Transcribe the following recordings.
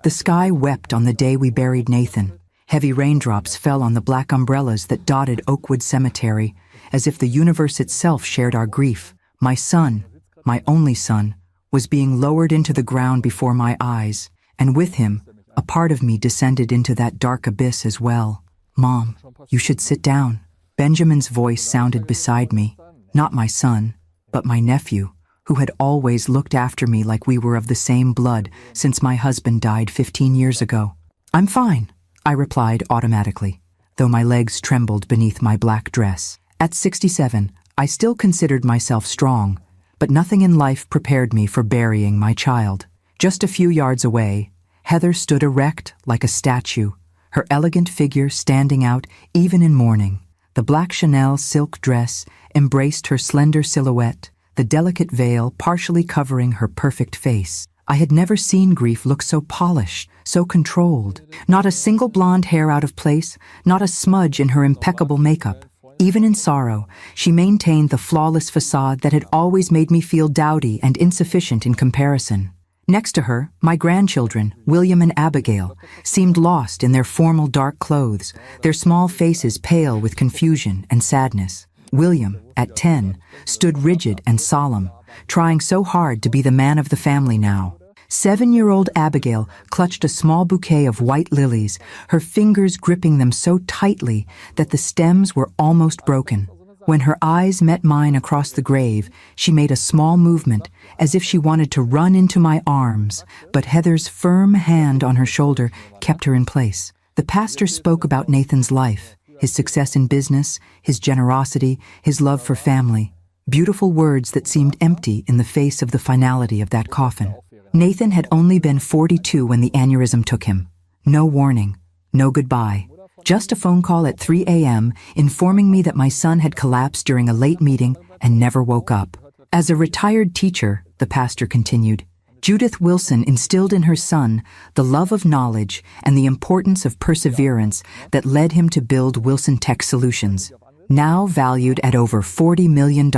The sky wept on the day we buried Nathan. Heavy raindrops fell on the black umbrellas that dotted Oakwood Cemetery, as if the universe itself shared our grief. My son, my only son, was being lowered into the ground before my eyes, and with him, a part of me descended into that dark abyss as well. "Mom, you should sit down." Benjamin's voice sounded beside me, not my son, but my nephew, who had always looked after me like we were of the same blood since my husband died 15 years ago. "I'm fine," I replied automatically, though my legs trembled beneath my black dress. At 67, I still considered myself strong, but nothing in life prepared me for burying my child. Just a few yards away, Heather stood erect like a statue, her elegant figure standing out even in mourning. The black Chanel silk dress embraced her slender silhouette, the delicate veil partially covering her perfect face. I had never seen grief look so polished, so controlled. Not a single blonde hair out of place, not a smudge in her impeccable makeup. Even in sorrow, she maintained the flawless facade that had always made me feel dowdy and insufficient in comparison. Next to her, my grandchildren, William and Abigail, seemed lost in their formal dark clothes, their small faces pale with confusion and sadness. William, at 10, stood rigid and solemn, trying so hard to be the man of the family now. 7-year-old Abigail clutched a small bouquet of white lilies, her fingers gripping them so tightly that the stems were almost broken. When her eyes met mine across the grave, she made a small movement, as if she wanted to run into my arms, but Heather's firm hand on her shoulder kept her in place. The pastor spoke about Nathan's life, his success in business, his generosity, his love for family. Beautiful words that seemed empty in the face of the finality of that coffin. Nathan had only been 42 when the aneurysm took him. No warning, no goodbye. Just a phone call at 3 a.m. informing me that my son had collapsed during a late meeting and never woke up. As a retired teacher, the pastor continued, Judith Wilson instilled in her son the love of knowledge and the importance of perseverance that led him to build Wilson Tech Solutions, now valued at over $40 million.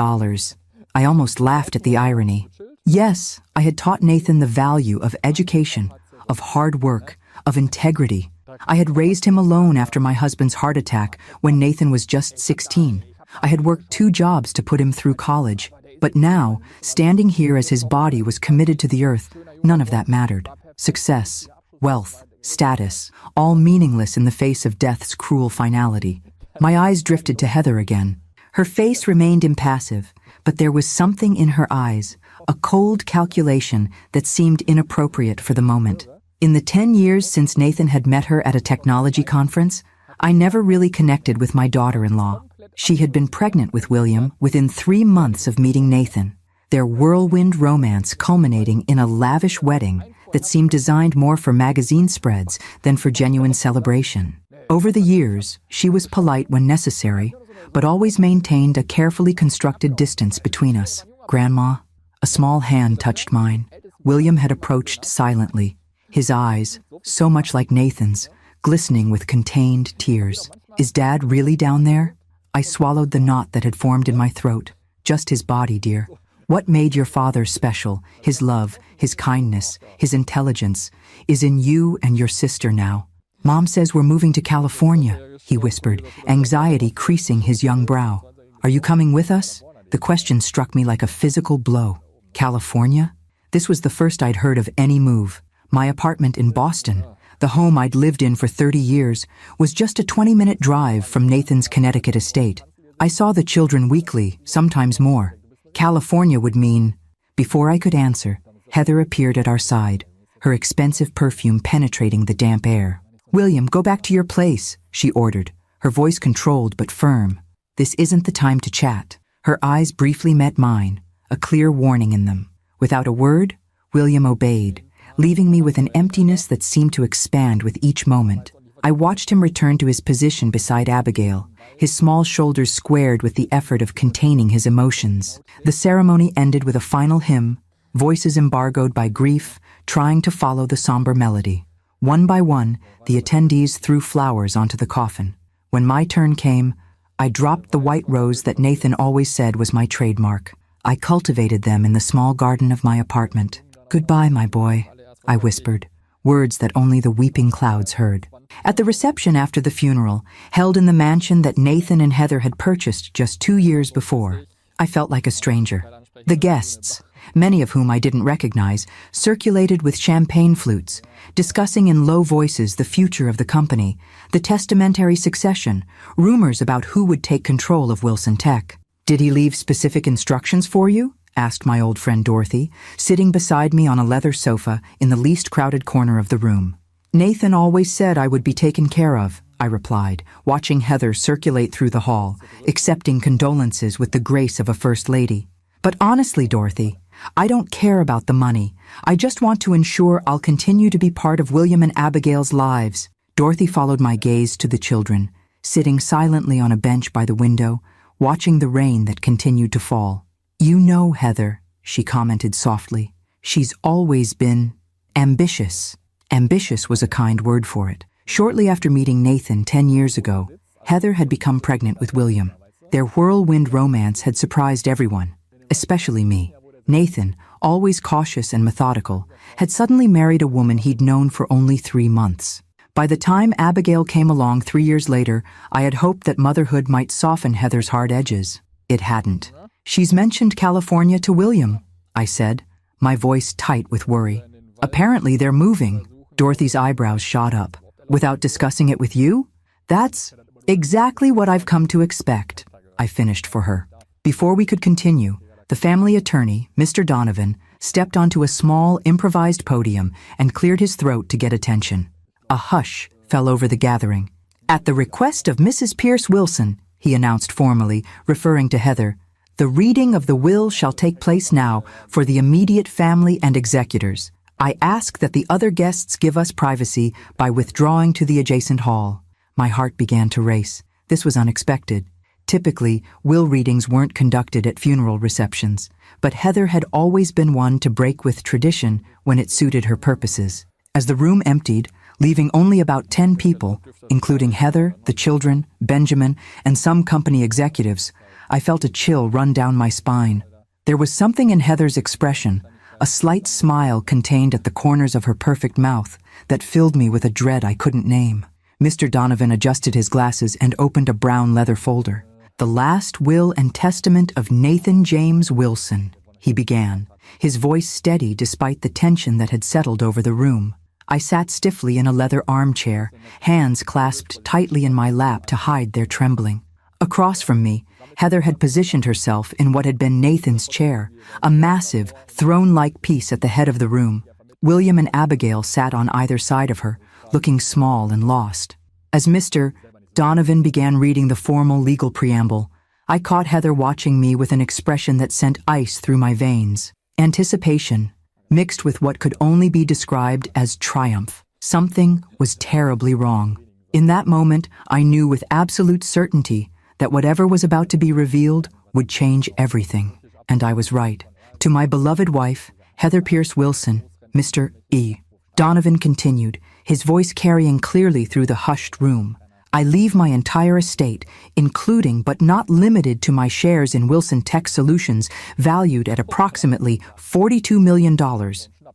I almost laughed at the irony. Yes, I had taught Nathan the value of education, of hard work, of integrity. I had raised him alone after my husband's heart attack when Nathan was just 16. I had worked 2 jobs to put him through college. But now, standing here as his body was committed to the earth, none of that mattered. Success, wealth, status, all meaningless in the face of death's cruel finality. My eyes drifted to Heather again. Her face remained impassive, but there was something in her eyes, a cold calculation that seemed inappropriate for the moment. In the 10 years since Nathan had met her at a technology conference, I never really connected with my daughter-in-law. She had been pregnant with William within 3 months of meeting Nathan, their whirlwind romance culminating in a lavish wedding that seemed designed more for magazine spreads than for genuine celebration. Over the years, she was polite when necessary, but always maintained a carefully constructed distance between us. "Grandma," a small hand touched mine. William had approached silently, his eyes, so much like Nathan's, glistening with contained tears. "Is Dad really down there?" I swallowed the knot that had formed in my throat. "Just his body, dear. What made your father special, his love, his kindness, his intelligence, is in you and your sister now. Mom says we're moving to California," he whispered, anxiety creasing his young brow. "Are you coming with us?" The question struck me like a physical blow. California? This was the first I'd heard of any move. My apartment in Boston, the home I'd lived in for 30 years, was just a 20-minute drive from Nathan's Connecticut estate. I saw the children weekly, sometimes more. California would mean... Before I could answer, Heather appeared at our side, her expensive perfume penetrating the damp air. "William, go back to your place," she ordered, her voice controlled but firm. "This isn't the time to chat." Her eyes briefly met mine, a clear warning in them. Without a word, William obeyed, leaving me with an emptiness that seemed to expand with each moment. I watched him return to his position beside Abigail, his small shoulders squared with the effort of containing his emotions. The ceremony ended with a final hymn, voices embargoed by grief, trying to follow the somber melody. One by one, the attendees threw flowers onto the coffin. When my turn came, I dropped the white rose that Nathan always said was my trademark. I cultivated them in the small garden of my apartment. "Goodbye, my boy," I whispered, words that only the weeping clouds heard. At the reception after the funeral, held in the mansion that Nathan and Heather had purchased just 2 years before, I felt like a stranger. The guests, many of whom I didn't recognize, circulated with champagne flutes, discussing in low voices the future of the company, the testamentary succession, rumors about who would take control of Wilson Tech. "Did he leave specific instructions for you?" asked my old friend Dorothy, sitting beside me on a leather sofa in the least crowded corner of the room. "Nathan always said I would be taken care of," I replied, watching Heather circulate through the hall, accepting condolences with the grace of a first lady. "But honestly, Dorothy, I don't care about the money. I just want to ensure I'll continue to be part of William and Abigail's lives." Dorothy followed my gaze to the children, sitting silently on a bench by the window, watching the rain that continued to fall. "You know, Heather," she commented softly, "she's always been ambitious." Ambitious was a kind word for it. Shortly after meeting Nathan 10 years ago, Heather had become pregnant with William. Their whirlwind romance had surprised everyone, especially me. Nathan, always cautious and methodical, had suddenly married a woman he'd known for only 3 months. By the time Abigail came along 3 years later, I had hoped that motherhood might soften Heather's hard edges. It hadn't. "She's mentioned California to William," I said, my voice tight with worry. "Apparently they're moving." Dorothy's eyebrows shot up. "Without discussing it with you? That's exactly what I've come to expect," I finished for her. Before we could continue, the family attorney, Mr. Donovan, stepped onto a small, improvised podium and cleared his throat to get attention. A hush fell over the gathering. "At the request of Mrs. Pierce Wilson," he announced formally, referring to Heather, "the reading of the will shall take place now for the immediate family and executors. I ask that the other guests give us privacy by withdrawing to the adjacent hall." My heart began to race. This was unexpected. Typically, will readings weren't conducted at funeral receptions, but Heather had always been one to break with tradition when it suited her purposes. As the room emptied, leaving only about 10 people, including Heather, the children, Benjamin, and some company executives, I felt a chill run down my spine. There was something in Heather's expression, a slight smile contained at the corners of her perfect mouth, that filled me with a dread I couldn't name. Mr. Donovan adjusted his glasses and opened a brown leather folder. "The last will and testament of Nathan James Wilson," he began, his voice steady despite the tension that had settled over the room. I sat stiffly in a leather armchair, hands clasped tightly in my lap to hide their trembling. Across from me, Heather had positioned herself in what had been Nathan's chair, a massive, throne-like piece at the head of the room. William and Abigail sat on either side of her, looking small and lost. As Mr. Donovan began reading the formal legal preamble, I caught Heather watching me with an expression that sent ice through my veins. Anticipation, mixed with what could only be described as triumph. Something was terribly wrong. In that moment, I knew with absolute certainty that whatever was about to be revealed would change everything. And I was right. "To my beloved wife, Heather Pierce Wilson, Mr. E." Donovan continued, his voice carrying clearly through the hushed room. "I leave my entire estate, including but not limited to my shares in Wilson Tech Solutions, valued at approximately $42 million,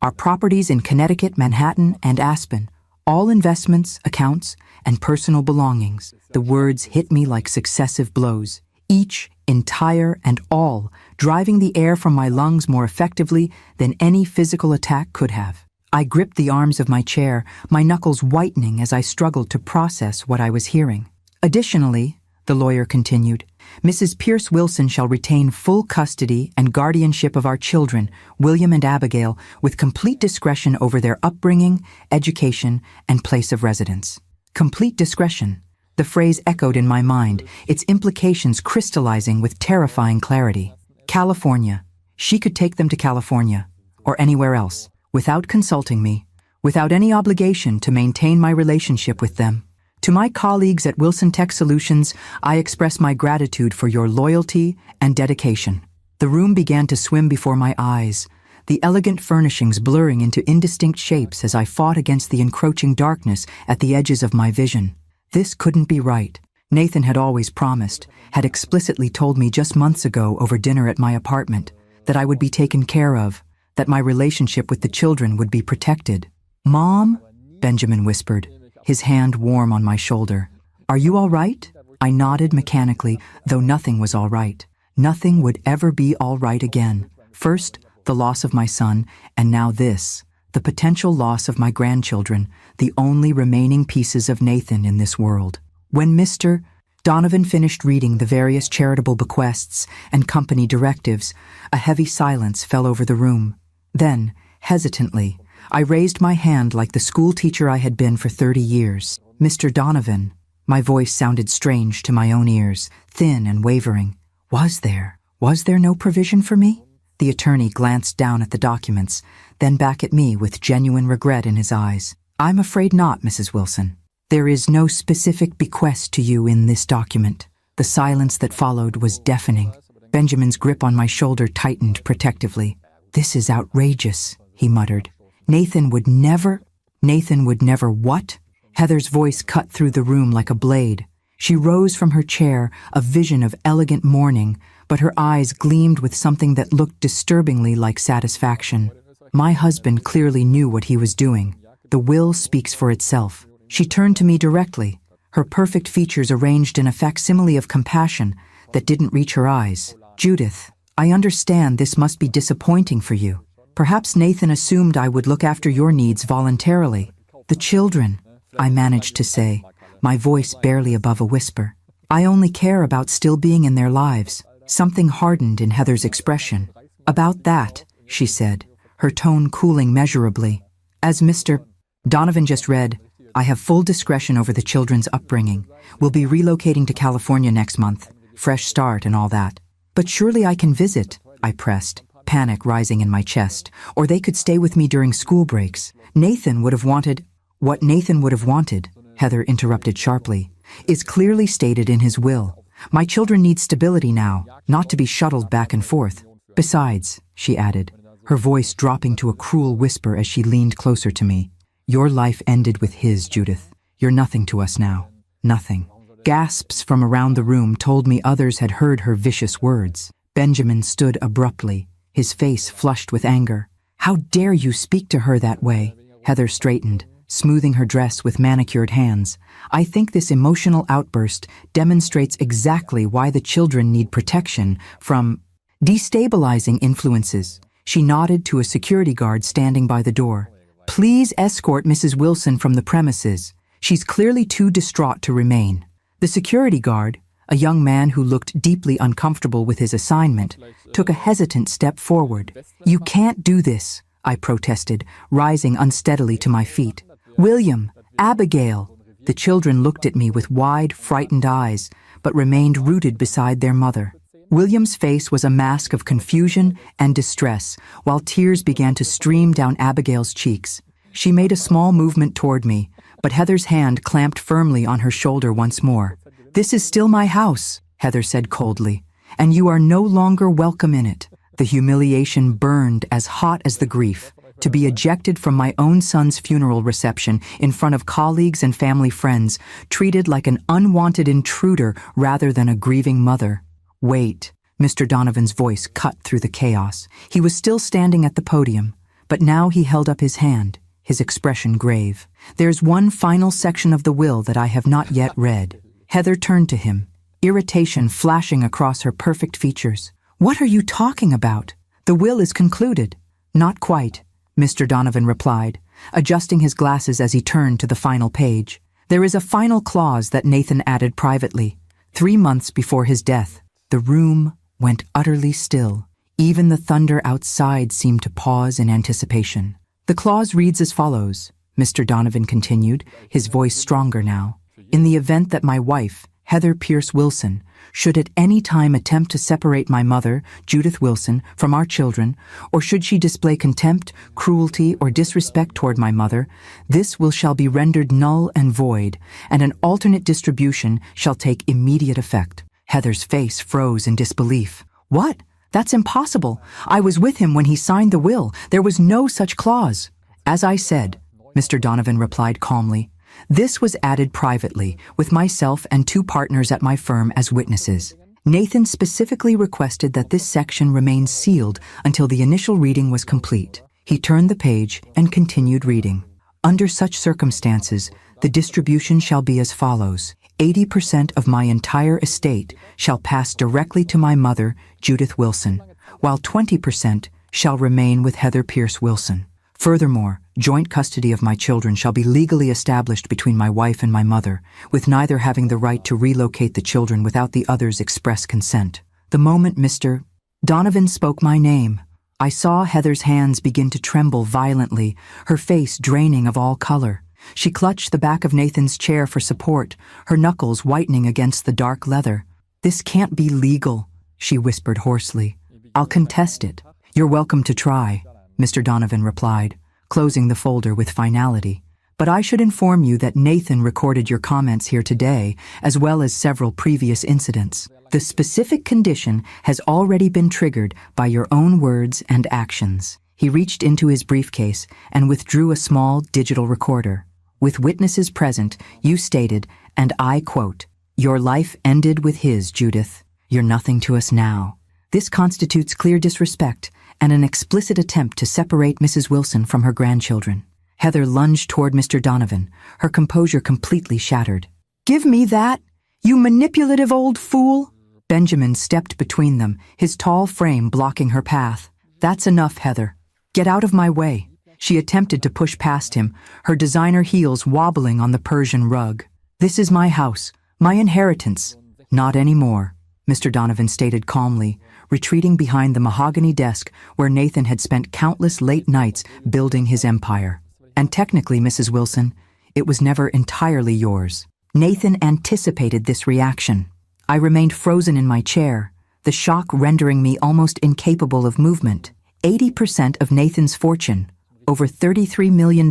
our properties in Connecticut, Manhattan, and Aspen, all investments, accounts, and personal belongings." The words hit me like successive blows, each, entire and all, driving the air from my lungs more effectively than any physical attack could have. I gripped the arms of my chair, my knuckles whitening as I struggled to process what I was hearing. "Additionally," the lawyer continued, "Mrs. Pierce Wilson shall retain full custody and guardianship of our children, William and Abigail, with complete discretion over their upbringing, education, and place of residence." Complete discretion. The phrase echoed in my mind, its implications crystallizing with terrifying clarity. California. She could take them to California, or anywhere else, without consulting me, without any obligation to maintain my relationship with them. "To my colleagues at Wilson Tech Solutions, I express my gratitude for your loyalty and dedication." The room began to swim before my eyes, the elegant furnishings blurring into indistinct shapes as I fought against the encroaching darkness at the edges of my vision. This couldn't be right. Nathan had always promised, had explicitly told me just months ago over dinner at my apartment, that I would be taken care of, that my relationship with the children would be protected. "Mom," Benjamin whispered, his hand warm on my shoulder. "Are you all right?" I nodded mechanically, though nothing was all right. Nothing would ever be all right again. First, the loss of my son, and now this, the potential loss of my grandchildren, the only remaining pieces of Nathan in this world. When Mr. Donovan finished reading the various charitable bequests and company directives, a heavy silence fell over the room. Then, hesitantly, I raised my hand like the school teacher I had been for 30 years. "Mr. Donovan," my voice sounded strange to my own ears, thin and wavering. Was there no provision for me? The attorney glanced down at the documents, then back at me with genuine regret in his eyes. "I'm afraid not, Mrs. Wilson. There is no specific bequest to you in this document." The silence that followed was deafening. Benjamin's grip on my shoulder tightened protectively. "This is outrageous," he muttered. Nathan would never what? Heather's voice cut through the room like a blade. She rose from her chair, a vision of elegant mourning, but her eyes gleamed with something that looked disturbingly like satisfaction. My husband clearly knew what he was doing. The will speaks for itself. She turned to me directly, her perfect features arranged in a facsimile of compassion that didn't reach her eyes. "Judith, I understand this must be disappointing for you. Perhaps Nathan assumed I would look after your needs voluntarily." "The children," I managed to say, my voice barely above a whisper. "I only care about still being in their lives." Something hardened in Heather's expression. "About that," she said, her tone cooling measurably. "As Mr. Donovan just read, I have full discretion over the children's upbringing. We'll be relocating to California next month. Fresh start and all that." "But surely I can visit," I pressed, panic rising in my chest. "Or they could stay with me during school breaks. Nathan would have wanted—" "What Nathan would have wanted," Heather interrupted sharply, "is clearly stated in his will. My children need stability now, not to be shuttled back and forth. Besides," she added, her voice dropping to a cruel whisper as she leaned closer to me, "your life ended with his, Judith. You're nothing to us now. Nothing." Gasps from around the room told me others had heard her vicious words. Benjamin stood abruptly, his face flushed with anger. "How dare you speak to her that way?" Heather straightened, smoothing her dress with manicured hands. "I think this emotional outburst demonstrates exactly why the children need protection from destabilizing influences." She nodded to a security guard standing by the door. "Please escort Mrs. Wilson from the premises. She's clearly too distraught to remain." The security guard, a young man who looked deeply uncomfortable with his assignment, took a hesitant step forward. "You can't do this," I protested, rising unsteadily to my feet. "William, Abigail." The children looked at me with wide, frightened eyes, but remained rooted beside their mother. William's face was a mask of confusion and distress, while tears began to stream down Abigail's cheeks. She made a small movement toward me, but Heather's hand clamped firmly on her shoulder once more. "This is still my house," Heather said coldly, "and you are no longer welcome in it." The humiliation burned as hot as the grief. To be ejected from my own son's funeral reception in front of colleagues and family friends, treated like an unwanted intruder rather than a grieving mother. "Wait," Mr. Donovan's voice cut through the chaos. He was still standing at the podium, but now he held up his hand, his expression grave. "There's one final section of the will that I have not yet read." Heather turned to him, irritation flashing across her perfect features. "What are you talking about? The will is concluded." "Not quite," Mr. Donovan replied, adjusting his glasses as he turned to the final page. "There is a final clause that Nathan added privately, 3 months before his death." The room went utterly still. Even the thunder outside seemed to pause in anticipation. "The clause reads as follows," Mr. Donovan continued, his voice stronger now. "In the event that my wife, Heather Pierce Wilson, should at any time attempt to separate my mother, Judith Wilson, from our children, or should she display contempt, cruelty, or disrespect toward my mother, this will shall be rendered null and void, and an alternate distribution shall take immediate effect." Heather's face froze in disbelief. "What? That's impossible. I was with him when he signed the will. There was no such clause." "As I said," Mr. Donovan replied calmly, "this was added privately, with myself and 2 partners at my firm as witnesses. Nathan specifically requested that this section remain sealed until the initial reading was complete." He turned the page and continued reading. Under such circumstances, the distribution shall be as follows. 80% of my entire estate shall pass directly to my mother, Judith Wilson, while 20% shall remain with Heather Pierce Wilson. Furthermore, joint custody of my children shall be legally established between my wife and my mother, with neither having the right to relocate the children without the other's express consent. The moment Mr. Donovan spoke my name, I saw Heather's hands begin to tremble violently, her face draining of all color. She clutched the back of Nathan's chair for support, her knuckles whitening against the dark leather. "This can't be legal," she whispered hoarsely. "I'll contest it." "You're welcome to try," Mr. Donovan replied, closing the folder with finality. "But I should inform you that Nathan recorded your comments here today, as well as several previous incidents. The specific condition has already been triggered by your own words and actions." He reached into his briefcase and withdrew a small digital recorder. "With witnesses present, you stated, and I quote, 'Your life ended with his, Judith. You're nothing to us now.' This constitutes clear disrespect and an explicit attempt to separate Mrs. Wilson from her grandchildren." Heather lunged toward Mr. Donovan, her composure completely shattered. "Give me that, you manipulative old fool!" Benjamin stepped between them, his tall frame blocking her path. "That's enough, Heather. Get out of my way." She attempted to push past him, her designer heels wobbling on the Persian rug. "This is my house, my inheritance." "Not anymore," Mr. Donovan stated calmly, retreating behind the mahogany desk where Nathan had spent countless late nights building his empire. "And technically, Mrs. Wilson, it was never entirely yours." Nathan anticipated this reaction. I remained frozen in my chair, the shock rendering me almost incapable of movement. 80% of Nathan's fortune, over $33 million,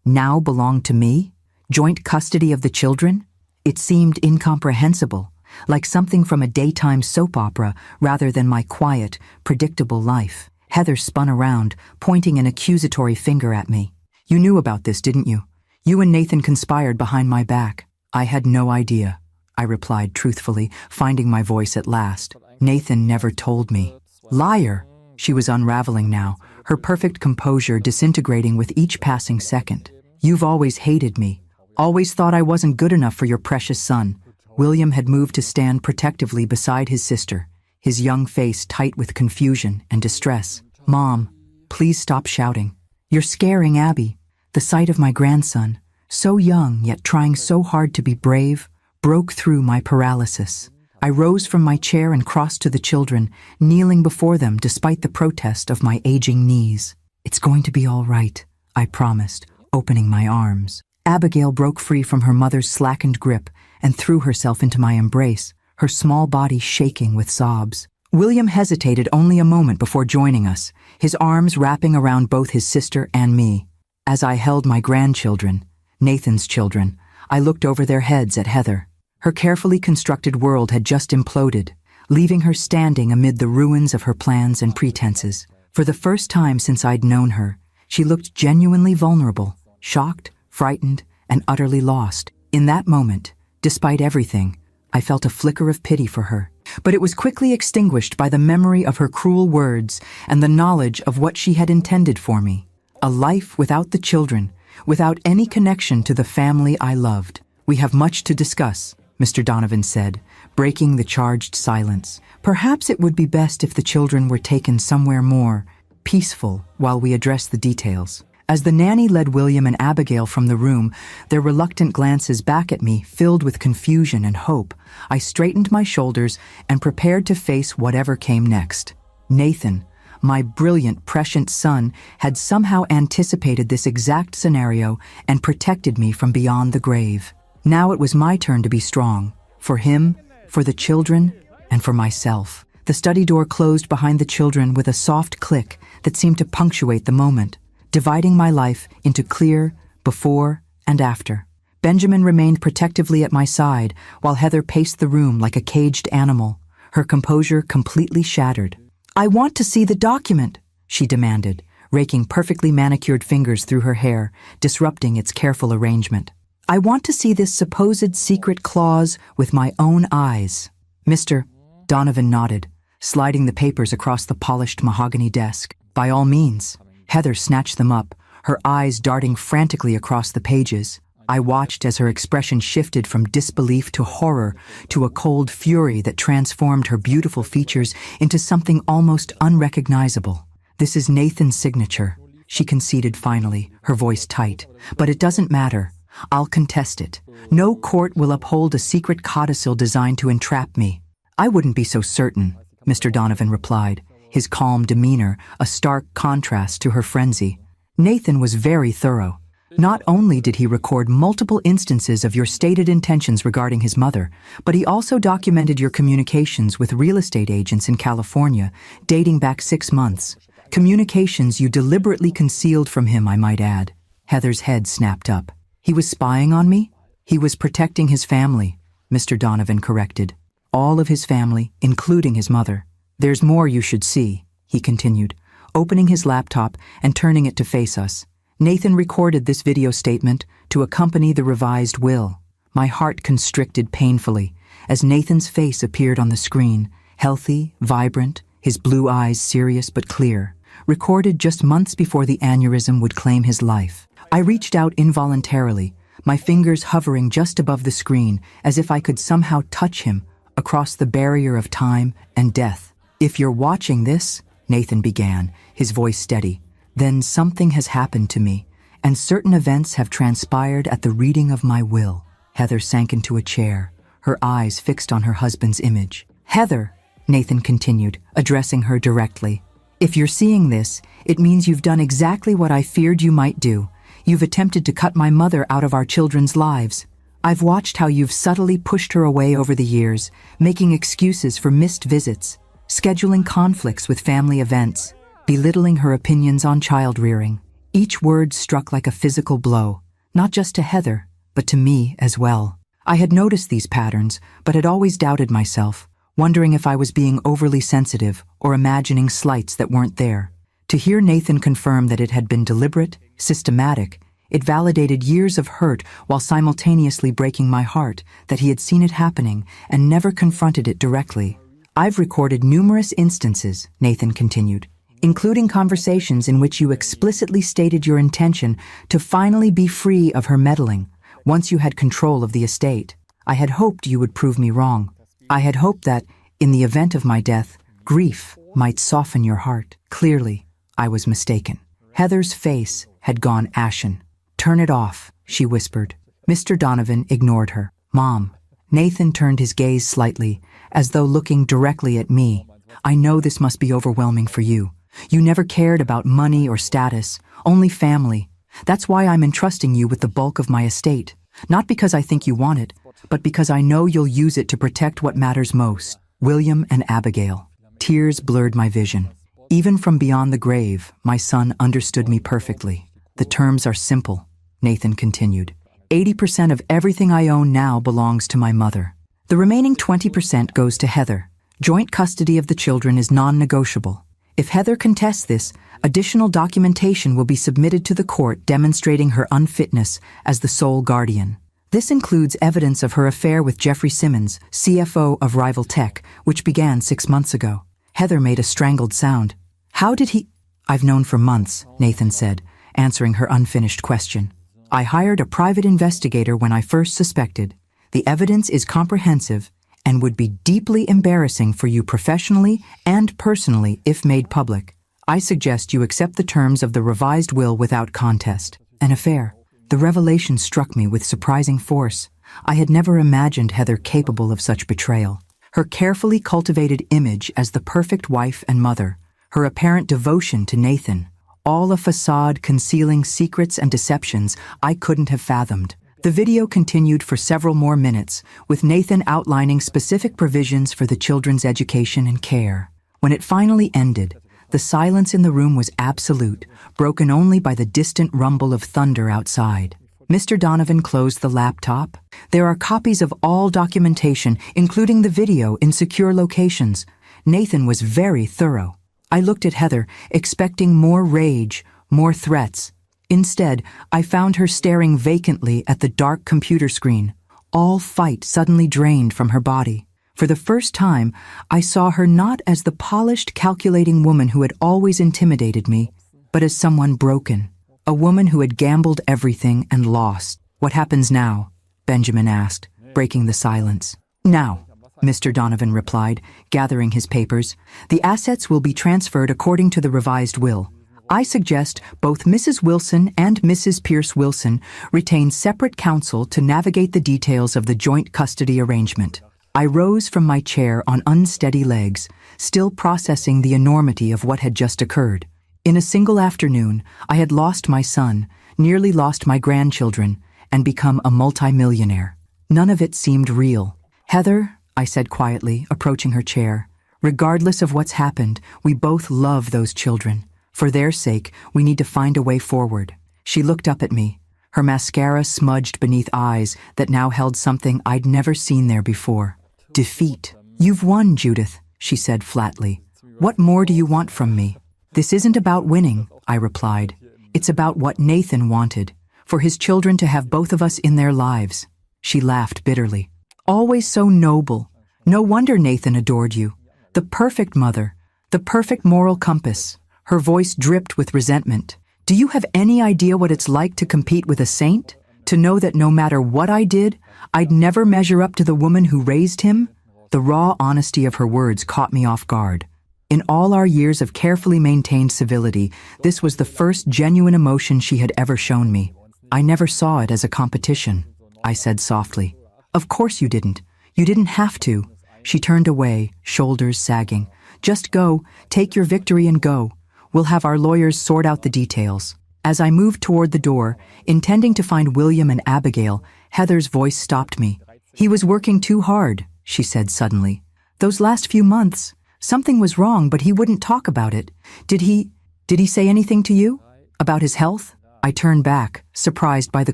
now belonged to me? Joint custody of the children? It seemed incomprehensible, like something from a daytime soap opera rather than my quiet, predictable life. Heather spun around, pointing an accusatory finger at me. "You knew about this, didn't you? You and Nathan conspired behind my back." "I had no idea," I replied truthfully, finding my voice at last. "Nathan never told me." "Liar!" She was unraveling now, her perfect composure disintegrating with each passing second. "You've always hated me, always thought I wasn't good enough for your precious son." William had moved to stand protectively beside his sister, his young face tight with confusion and distress. "Mom, please stop shouting. You're scaring Abby." The sight of my grandson, so young yet trying so hard to be brave, broke through my paralysis. I rose from my chair and crossed to the children, kneeling before them despite the protest of my aging knees. "It's going to be all right," I promised, opening my arms. Abigail broke free from her mother's slackened grip and threw herself into my embrace, her small body shaking with sobs. William hesitated only a moment before joining us, his arms wrapping around both his sister and me. As I held my grandchildren, Nathan's children, I looked over their heads at Heather. Her carefully constructed world had just imploded, leaving her standing amid the ruins of her plans and pretenses. For the first time since I'd known her, she looked genuinely vulnerable, shocked, frightened, and utterly lost. In that moment, despite everything, I felt a flicker of pity for her. But it was quickly extinguished by the memory of her cruel words and the knowledge of what she had intended for me. A life without the children, without any connection to the family I loved. "We have much to discuss," Mr. Donovan said, breaking the charged silence. "Perhaps it would be best if the children were taken somewhere more peaceful while we address the details." As the nanny led William and Abigail from the room, their reluctant glances back at me filled with confusion and hope, I straightened my shoulders and prepared to face whatever came next. Nathan, my brilliant, prescient son, had somehow anticipated this exact scenario and protected me from beyond the grave. Now it was my turn to be strong, for him, for the children, and for myself. The study door closed behind the children with a soft click that seemed to punctuate the moment, dividing my life into clear, before, and after. Benjamin remained protectively at my side, while Heather paced the room like a caged animal, her composure completely shattered. "I want to see the document," she demanded, raking perfectly manicured fingers through her hair, disrupting its careful arrangement. "I want to see this supposed secret clause with my own eyes." Mr. Donovan nodded, sliding the papers across the polished mahogany desk. "By all means." Heather snatched them up, her eyes darting frantically across the pages. I watched as her expression shifted from disbelief to horror to a cold fury that transformed her beautiful features into something almost unrecognizable. "This is Nathan's signature," she conceded finally, her voice tight. "But it doesn't matter. I'll contest it. No court will uphold a secret codicil designed to entrap me." "I wouldn't be so certain," Mr. Donovan replied, his calm demeanor a stark contrast to her frenzy. "Nathan was very thorough. Not only did he record multiple instances of your stated intentions regarding his mother, but he also documented your communications with real estate agents in California, dating back 6 months. Communications you deliberately concealed from him, I might add." Heather's head snapped up. "He was spying on me?" "He was protecting his family," Mr. Donovan corrected. "All of his family, including his mother. There's more you should see," he continued, opening his laptop and turning it to face us. "Nathan recorded this video statement to accompany the revised will." My heart constricted painfully as Nathan's face appeared on the screen, healthy, vibrant, his blue eyes serious but clear, recorded just months before the aneurysm would claim his life. I reached out involuntarily, my fingers hovering just above the screen as if I could somehow touch him across the barrier of time and death. "If you're watching this," Nathan began, his voice steady, "then something has happened to me, and certain events have transpired at the reading of my will." Heather sank into a chair, her eyes fixed on her husband's image. "Heather," Nathan continued, addressing her directly, "if you're seeing this, it means you've done exactly what I feared you might do. You've attempted to cut my mother out of our children's lives. I've watched how you've subtly pushed her away over the years, making excuses for missed visits, scheduling conflicts with family events, belittling her opinions on child-rearing. Each word struck like a physical blow, not just to Heather, but to me as well. I had noticed these patterns, but had always doubted myself, wondering if I was being overly sensitive or imagining slights that weren't there. To hear Nathan confirm that it had been deliberate, systematic, it validated years of hurt while simultaneously breaking my heart that he had seen it happening and never confronted it directly. "I've recorded numerous instances," Nathan continued, "including conversations in which you explicitly stated your intention to finally be free of her meddling once you had control of the estate. I had hoped you would prove me wrong. I had hoped that, in the event of my death, grief might soften your heart. Clearly, I was mistaken." Heather's face had gone ashen. "Turn it off," she whispered. Mr. Donovan ignored her. "Mom." Nathan turned his gaze slightly, as though looking directly at me. "I know this must be overwhelming for you. You never cared about money or status, only family. That's why I'm entrusting you with the bulk of my estate. Not because I think you want it, but because I know you'll use it to protect what matters most. William and Abigail." Tears blurred my vision. Even from beyond the grave, my son understood me perfectly. "The terms are simple," Nathan continued. 80% of everything I own now belongs to my mother. The remaining 20% goes to Heather. Joint custody of the children is non-negotiable. If Heather contests this, additional documentation will be submitted to the court demonstrating her unfitness as the sole guardian. This includes evidence of her affair with Jeffrey Simmons, CFO of Rival Tech, which began 6 months ago. Heather made a strangled sound. "How did he—" "I've known for months," Nathan said, answering her unfinished question. "I hired a private investigator when I first suspected. The evidence is comprehensive and would be deeply embarrassing for you professionally and personally if made public. I suggest you accept the terms of the revised will without contest." An affair. The revelation struck me with surprising force. I had never imagined Heather capable of such betrayal. Her carefully cultivated image as the perfect wife and mother, her apparent devotion to Nathan, all a facade concealing secrets and deceptions I couldn't have fathomed. The video continued for several more minutes, with Nathan outlining specific provisions for the children's education and care. When it finally ended, the silence in the room was absolute, broken only by the distant rumble of thunder outside. Mr. Donovan closed the laptop. "There are copies of all documentation, including the video, in secure locations." Nathan was very thorough. I looked at Heather, expecting more rage, more threats. Instead, I found her staring vacantly at the dark computer screen, all fight suddenly drained from her body. For the first time, I saw her not as the polished, calculating woman who had always intimidated me, but as someone broken, A woman who had gambled everything and lost. What happens now? Benjamin asked, breaking the silence. Now, Mr. Donovan replied, gathering his papers, the assets will be transferred according to the revised will. I suggest both Mrs. Wilson and Mrs. Pierce Wilson retain separate counsel to navigate the details of the joint custody arrangement. I rose from my chair on unsteady legs, still processing the enormity of what had just occurred. In a single afternoon, I had lost my son, nearly lost my grandchildren, and become a multimillionaire. None of it seemed real. Heather, I said quietly, approaching her chair, regardless of what's happened, we both love those children. For their sake, we need to find a way forward. She looked up at me, her mascara smudged beneath eyes that now held something I'd never seen there before. Defeat. You've won, Judith, she said flatly. What more do you want from me? This isn't about winning, I replied. It's about what Nathan wanted, for his children to have both of us in their lives. She laughed bitterly. Always so noble. No wonder Nathan adored you. The perfect mother, the perfect moral compass. Her voice dripped with resentment. Do you have any idea what it's like to compete with a saint? To know that no matter what I did, I'd never measure up to the woman who raised him? The raw honesty of her words caught me off guard. In all our years of carefully maintained civility, this was the first genuine emotion she had ever shown me. I never saw it as a competition, I said softly. Of course you didn't. You didn't have to. She turned away, shoulders sagging. Just go, take your victory and go. We'll have our lawyers sort out the details. As I moved toward the door, intending to find William and Abigail, Heather's voice stopped me. He was working too hard, she said suddenly. Those last few months, something was wrong, but he wouldn't talk about it. Did he say anything to you? About his health? I turned back, surprised by the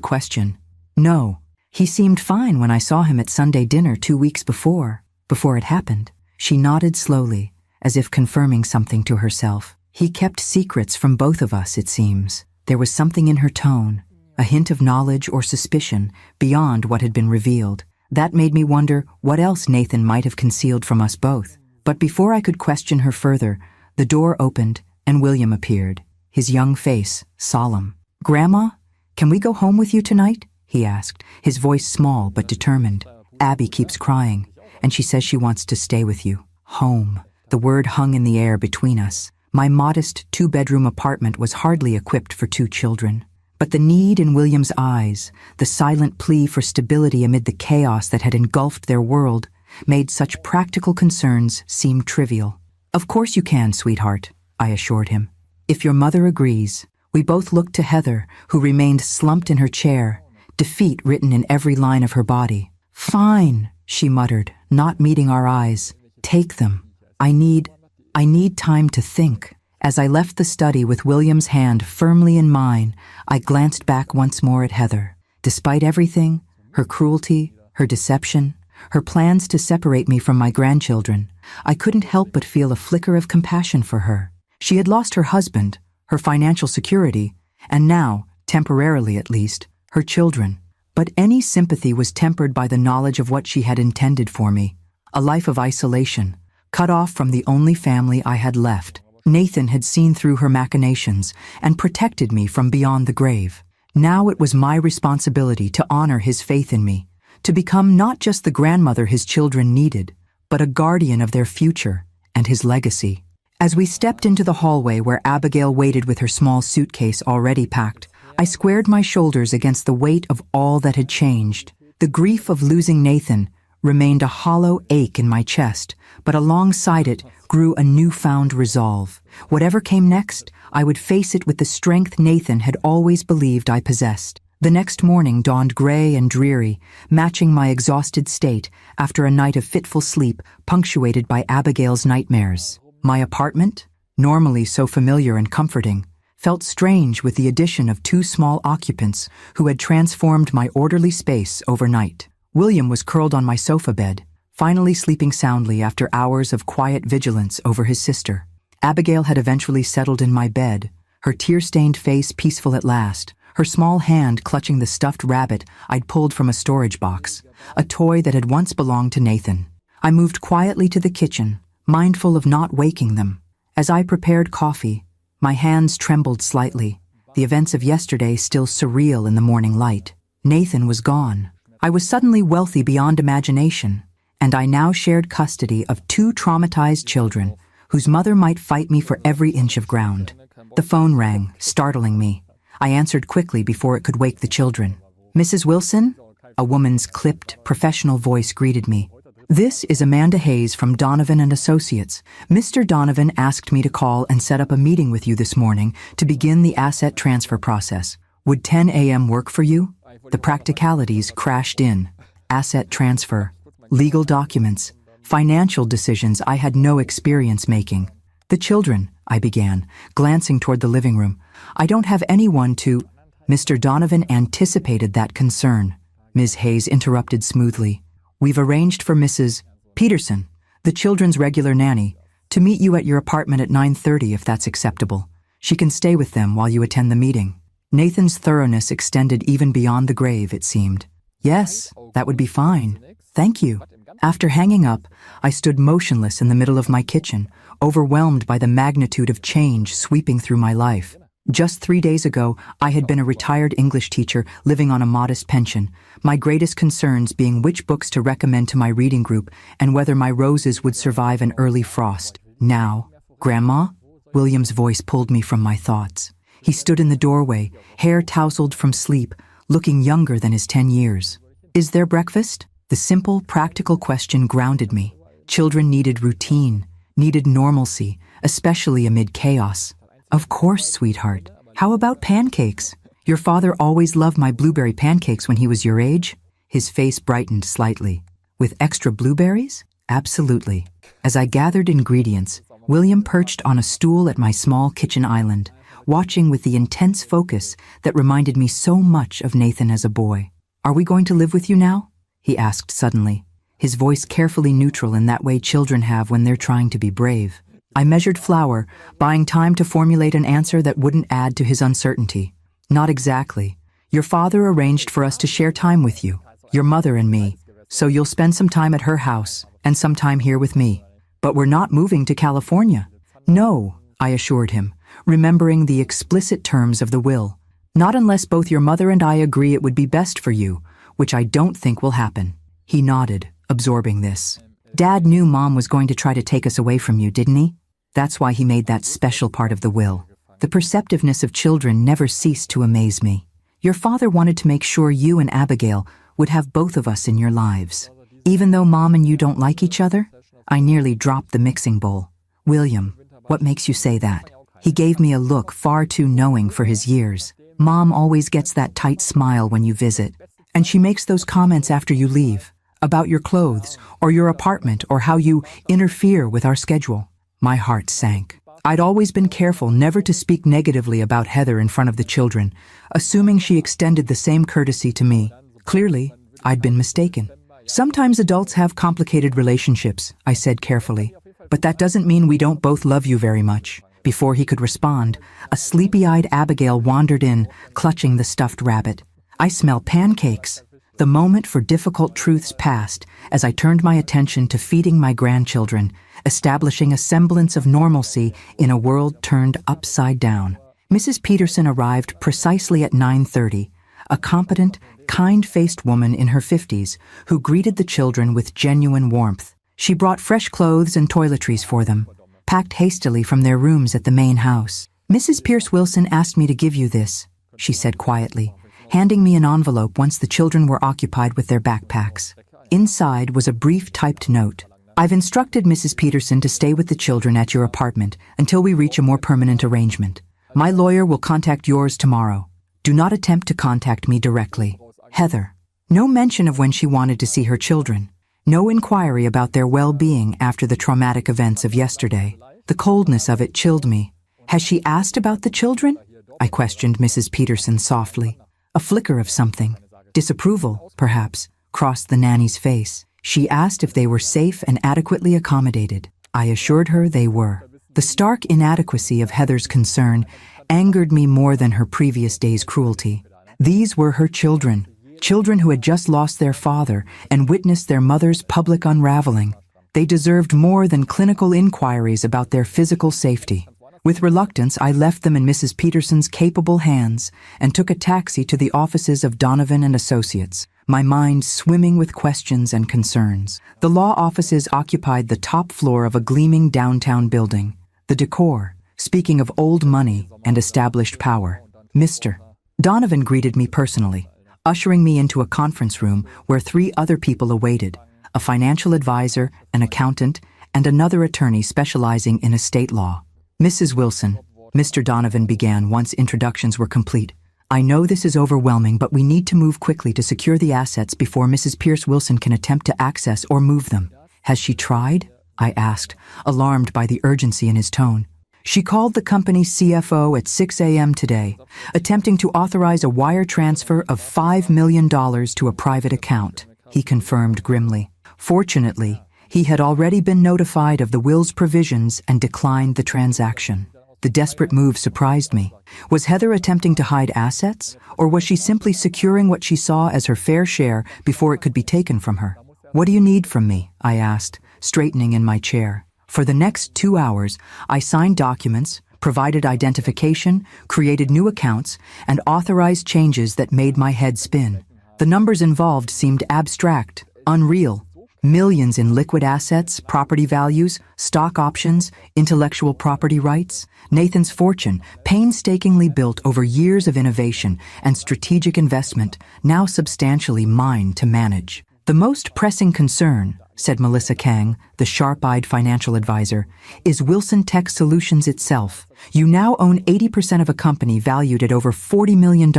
question. No. He seemed fine when I saw him at Sunday dinner 2 weeks before it happened. She nodded slowly, as if confirming something to herself. He kept secrets from both of us, it seems. There was something in her tone, a hint of knowledge or suspicion beyond what had been revealed. That made me wonder what else Nathan might have concealed from us both. But before I could question her further, the door opened and William appeared, his young face solemn. Grandma, can we go home with you tonight? He asked, his voice small but determined. Abby keeps crying, and she says she wants to stay with you. Home. The word hung in the air between us. My modest 2-bedroom apartment was hardly equipped for 2 children. But the need in William's eyes, the silent plea for stability amid the chaos that had engulfed their world, made such practical concerns seem trivial. Of course you can, sweetheart, I assured him. If your mother agrees. We both looked to Heather, who remained slumped in her chair, defeat written in every line of her body. Fine, she muttered, not meeting our eyes. Take them. I need time to think. As I left the study with William's hand firmly in mine, I glanced back once more at Heather. Despite everything, her cruelty, her deception, her plans to separate me from my grandchildren, I couldn't help but feel a flicker of compassion for her. She had lost her husband, her financial security, and now, temporarily at least, her children. But any sympathy was tempered by the knowledge of what she had intended for me, a life of isolation, cut off from the only family I had left. Nathan had seen through her machinations and protected me from beyond the grave. Now it was my responsibility to honor his faith in me, to become not just the grandmother his children needed, but a guardian of their future and his legacy. As we stepped into the hallway where Abigail waited with her small suitcase already packed, I squared my shoulders against the weight of all that had changed. The grief of losing Nathan remained a hollow ache in my chest, but alongside it grew a newfound resolve. Whatever came next, I would face it with the strength Nathan had always believed I possessed. The next morning dawned gray and dreary, matching my exhausted state after a night of fitful sleep punctuated by Abigail's nightmares. My apartment, normally so familiar and comforting, felt strange with the addition of 2 small occupants who had transformed my orderly space overnight. William was curled on my sofa bed, finally sleeping soundly after hours of quiet vigilance over his sister. Abigail had eventually settled in my bed, her tear-stained face peaceful at last, her small hand clutching the stuffed rabbit I'd pulled from a storage box, a toy that had once belonged to Nathan. I moved quietly to the kitchen, mindful of not waking them. As I prepared coffee, my hands trembled slightly, the events of yesterday still surreal in the morning light. Nathan was gone. I was suddenly wealthy beyond imagination, and I now shared custody of 2 traumatized children whose mother might fight me for every inch of ground. The phone rang, startling me. I answered quickly before it could wake the children. "Mrs. Wilson?" A woman's clipped, professional voice greeted me. "This is Amanda Hayes from Donovan and Associates. Mr. Donovan asked me to call and set up a meeting with you this morning to begin the asset transfer process. Would 10 a.m. work for you?" The practicalities crashed in. Asset transfer, legal documents, financial decisions I had no experience making. "The children," I began, glancing toward the living room. "I don't have anyone to—" Mr. Donovan anticipated that concern. Ms. Hayes interrupted smoothly. "We've arranged for Mrs. Peterson, the children's regular nanny, to meet you at your apartment at 9:30 if that's acceptable. She can stay with them while you attend the meeting." Nathan's thoroughness extended even beyond the grave, it seemed. "Yes, that would be fine. Thank you." After hanging up, I stood motionless in the middle of my kitchen, overwhelmed by the magnitude of change sweeping through my life. Just 3 days ago, I had been a retired English teacher living on a modest pension, my greatest concerns being which books to recommend to my reading group and whether my roses would survive an early frost. Now, "Grandma?" William's voice pulled me from my thoughts. He stood in the doorway, hair tousled from sleep, looking younger than his 10 years. "Is there breakfast?" The simple, practical question grounded me. Children needed routine, needed normalcy, especially amid chaos. "Of course, sweetheart. How about pancakes? Your father always loved my blueberry pancakes when he was your age." His face brightened slightly. "With extra blueberries?" "Absolutely." As I gathered ingredients, William perched on a stool at my small kitchen island, watching with the intense focus that reminded me so much of Nathan as a boy. "Are we going to live with you now?" he asked suddenly, his voice carefully neutral in that way children have when they're trying to be brave. I measured flour, buying time to formulate an answer that wouldn't add to his uncertainty. "Not exactly. Your father arranged for us to share time with you, your mother and me, so you'll spend some time at her house and some time here with me. But we're not moving to California." "No," I assured him, remembering the explicit terms of the will. "Not unless both your mother and I agree it would be best for you, which I don't think will happen." He nodded, absorbing this. "Dad knew Mom was going to try to take us away from you, didn't he? That's why he made that special part of the will." The perceptiveness of children never ceased to amaze me. "Your father wanted to make sure you and Abigail would have both of us in your lives. Even though Mom and you don't like each other?" I nearly dropped the mixing bowl. "William, what makes you say that?" He gave me a look far too knowing for his years. "Mom always gets that tight smile when you visit. And she makes those comments after you leave, about your clothes, or your apartment, or how you interfere with our schedule." My heart sank. I'd always been careful never to speak negatively about Heather in front of the children, assuming she extended the same courtesy to me. Clearly, I'd been mistaken. "Sometimes adults have complicated relationships," I said carefully, "but that doesn't mean we don't both love you very much." Before he could respond, a sleepy-eyed Abigail wandered in, clutching the stuffed rabbit. "I smell pancakes." The moment for difficult truths passed as I turned my attention to feeding my grandchildren, establishing a semblance of normalcy in a world turned upside down. Mrs. Peterson arrived precisely at 9:30, a competent, kind-faced woman in her 50s who greeted the children with genuine warmth. She brought fresh clothes and toiletries for them, packed hastily from their rooms at the main house. "Mrs. Pierce Wilson asked me to give you this," she said quietly, handing me an envelope once the children were occupied with their backpacks. Inside was a brief typed note. "I've instructed Mrs. Peterson to stay with the children at your apartment until we reach a more permanent arrangement. My lawyer will contact yours tomorrow. Do not attempt to contact me directly. Heather." No mention of when she wanted to see her children. No inquiry about their well-being after the traumatic events of yesterday. The coldness of it chilled me. "Has she asked about the children?" I questioned Mrs. Peterson softly. A flicker of something, disapproval, perhaps, crossed the nanny's face. She asked if they were safe and adequately accommodated. I assured her they were. The stark inadequacy of Heather's concern angered me more than her previous day's cruelty. These were her children, children who had just lost their father and witnessed their mother's public unraveling. They deserved more than clinical inquiries about their physical safety. With reluctance, I left them in Mrs. Peterson's capable hands and took a taxi to the offices of Donovan and Associates, my mind swimming with questions and concerns. The law offices occupied the top floor of a gleaming downtown building. The decor, speaking of old money and established power. Mr. Donovan greeted me personally, ushering me into a conference room where 3 other people awaited, a financial advisor, an accountant, and another attorney specializing in estate law. Mrs. Wilson, Mr. Donovan began once introductions were complete. I know this is overwhelming, but we need to move quickly to secure the assets before Mrs. Pierce Wilson can attempt to access or move them. Has she tried? I asked, alarmed by the urgency in his tone. She called the company's CFO at 6 a.m. today, attempting to authorize a wire transfer of $5 million to a private account, he confirmed grimly. Fortunately, he had already been notified of the will's provisions and declined the transaction. The desperate move surprised me. Was Heather attempting to hide assets, or was she simply securing what she saw as her fair share before it could be taken from her? What do you need from me? I asked, straightening in my chair. For the next 2 hours, I signed documents, provided identification, created new accounts, and authorized changes that made my head spin. The numbers involved seemed abstract, unreal. Millions in liquid assets, property values, stock options, intellectual property rights. Nathan's fortune, painstakingly built over years of innovation and strategic investment, now substantially mine to manage. The most pressing concern, said Melissa Kang, the sharp-eyed financial advisor, is Wilson Tech Solutions itself. You now own 80% of a company valued at over $40 million,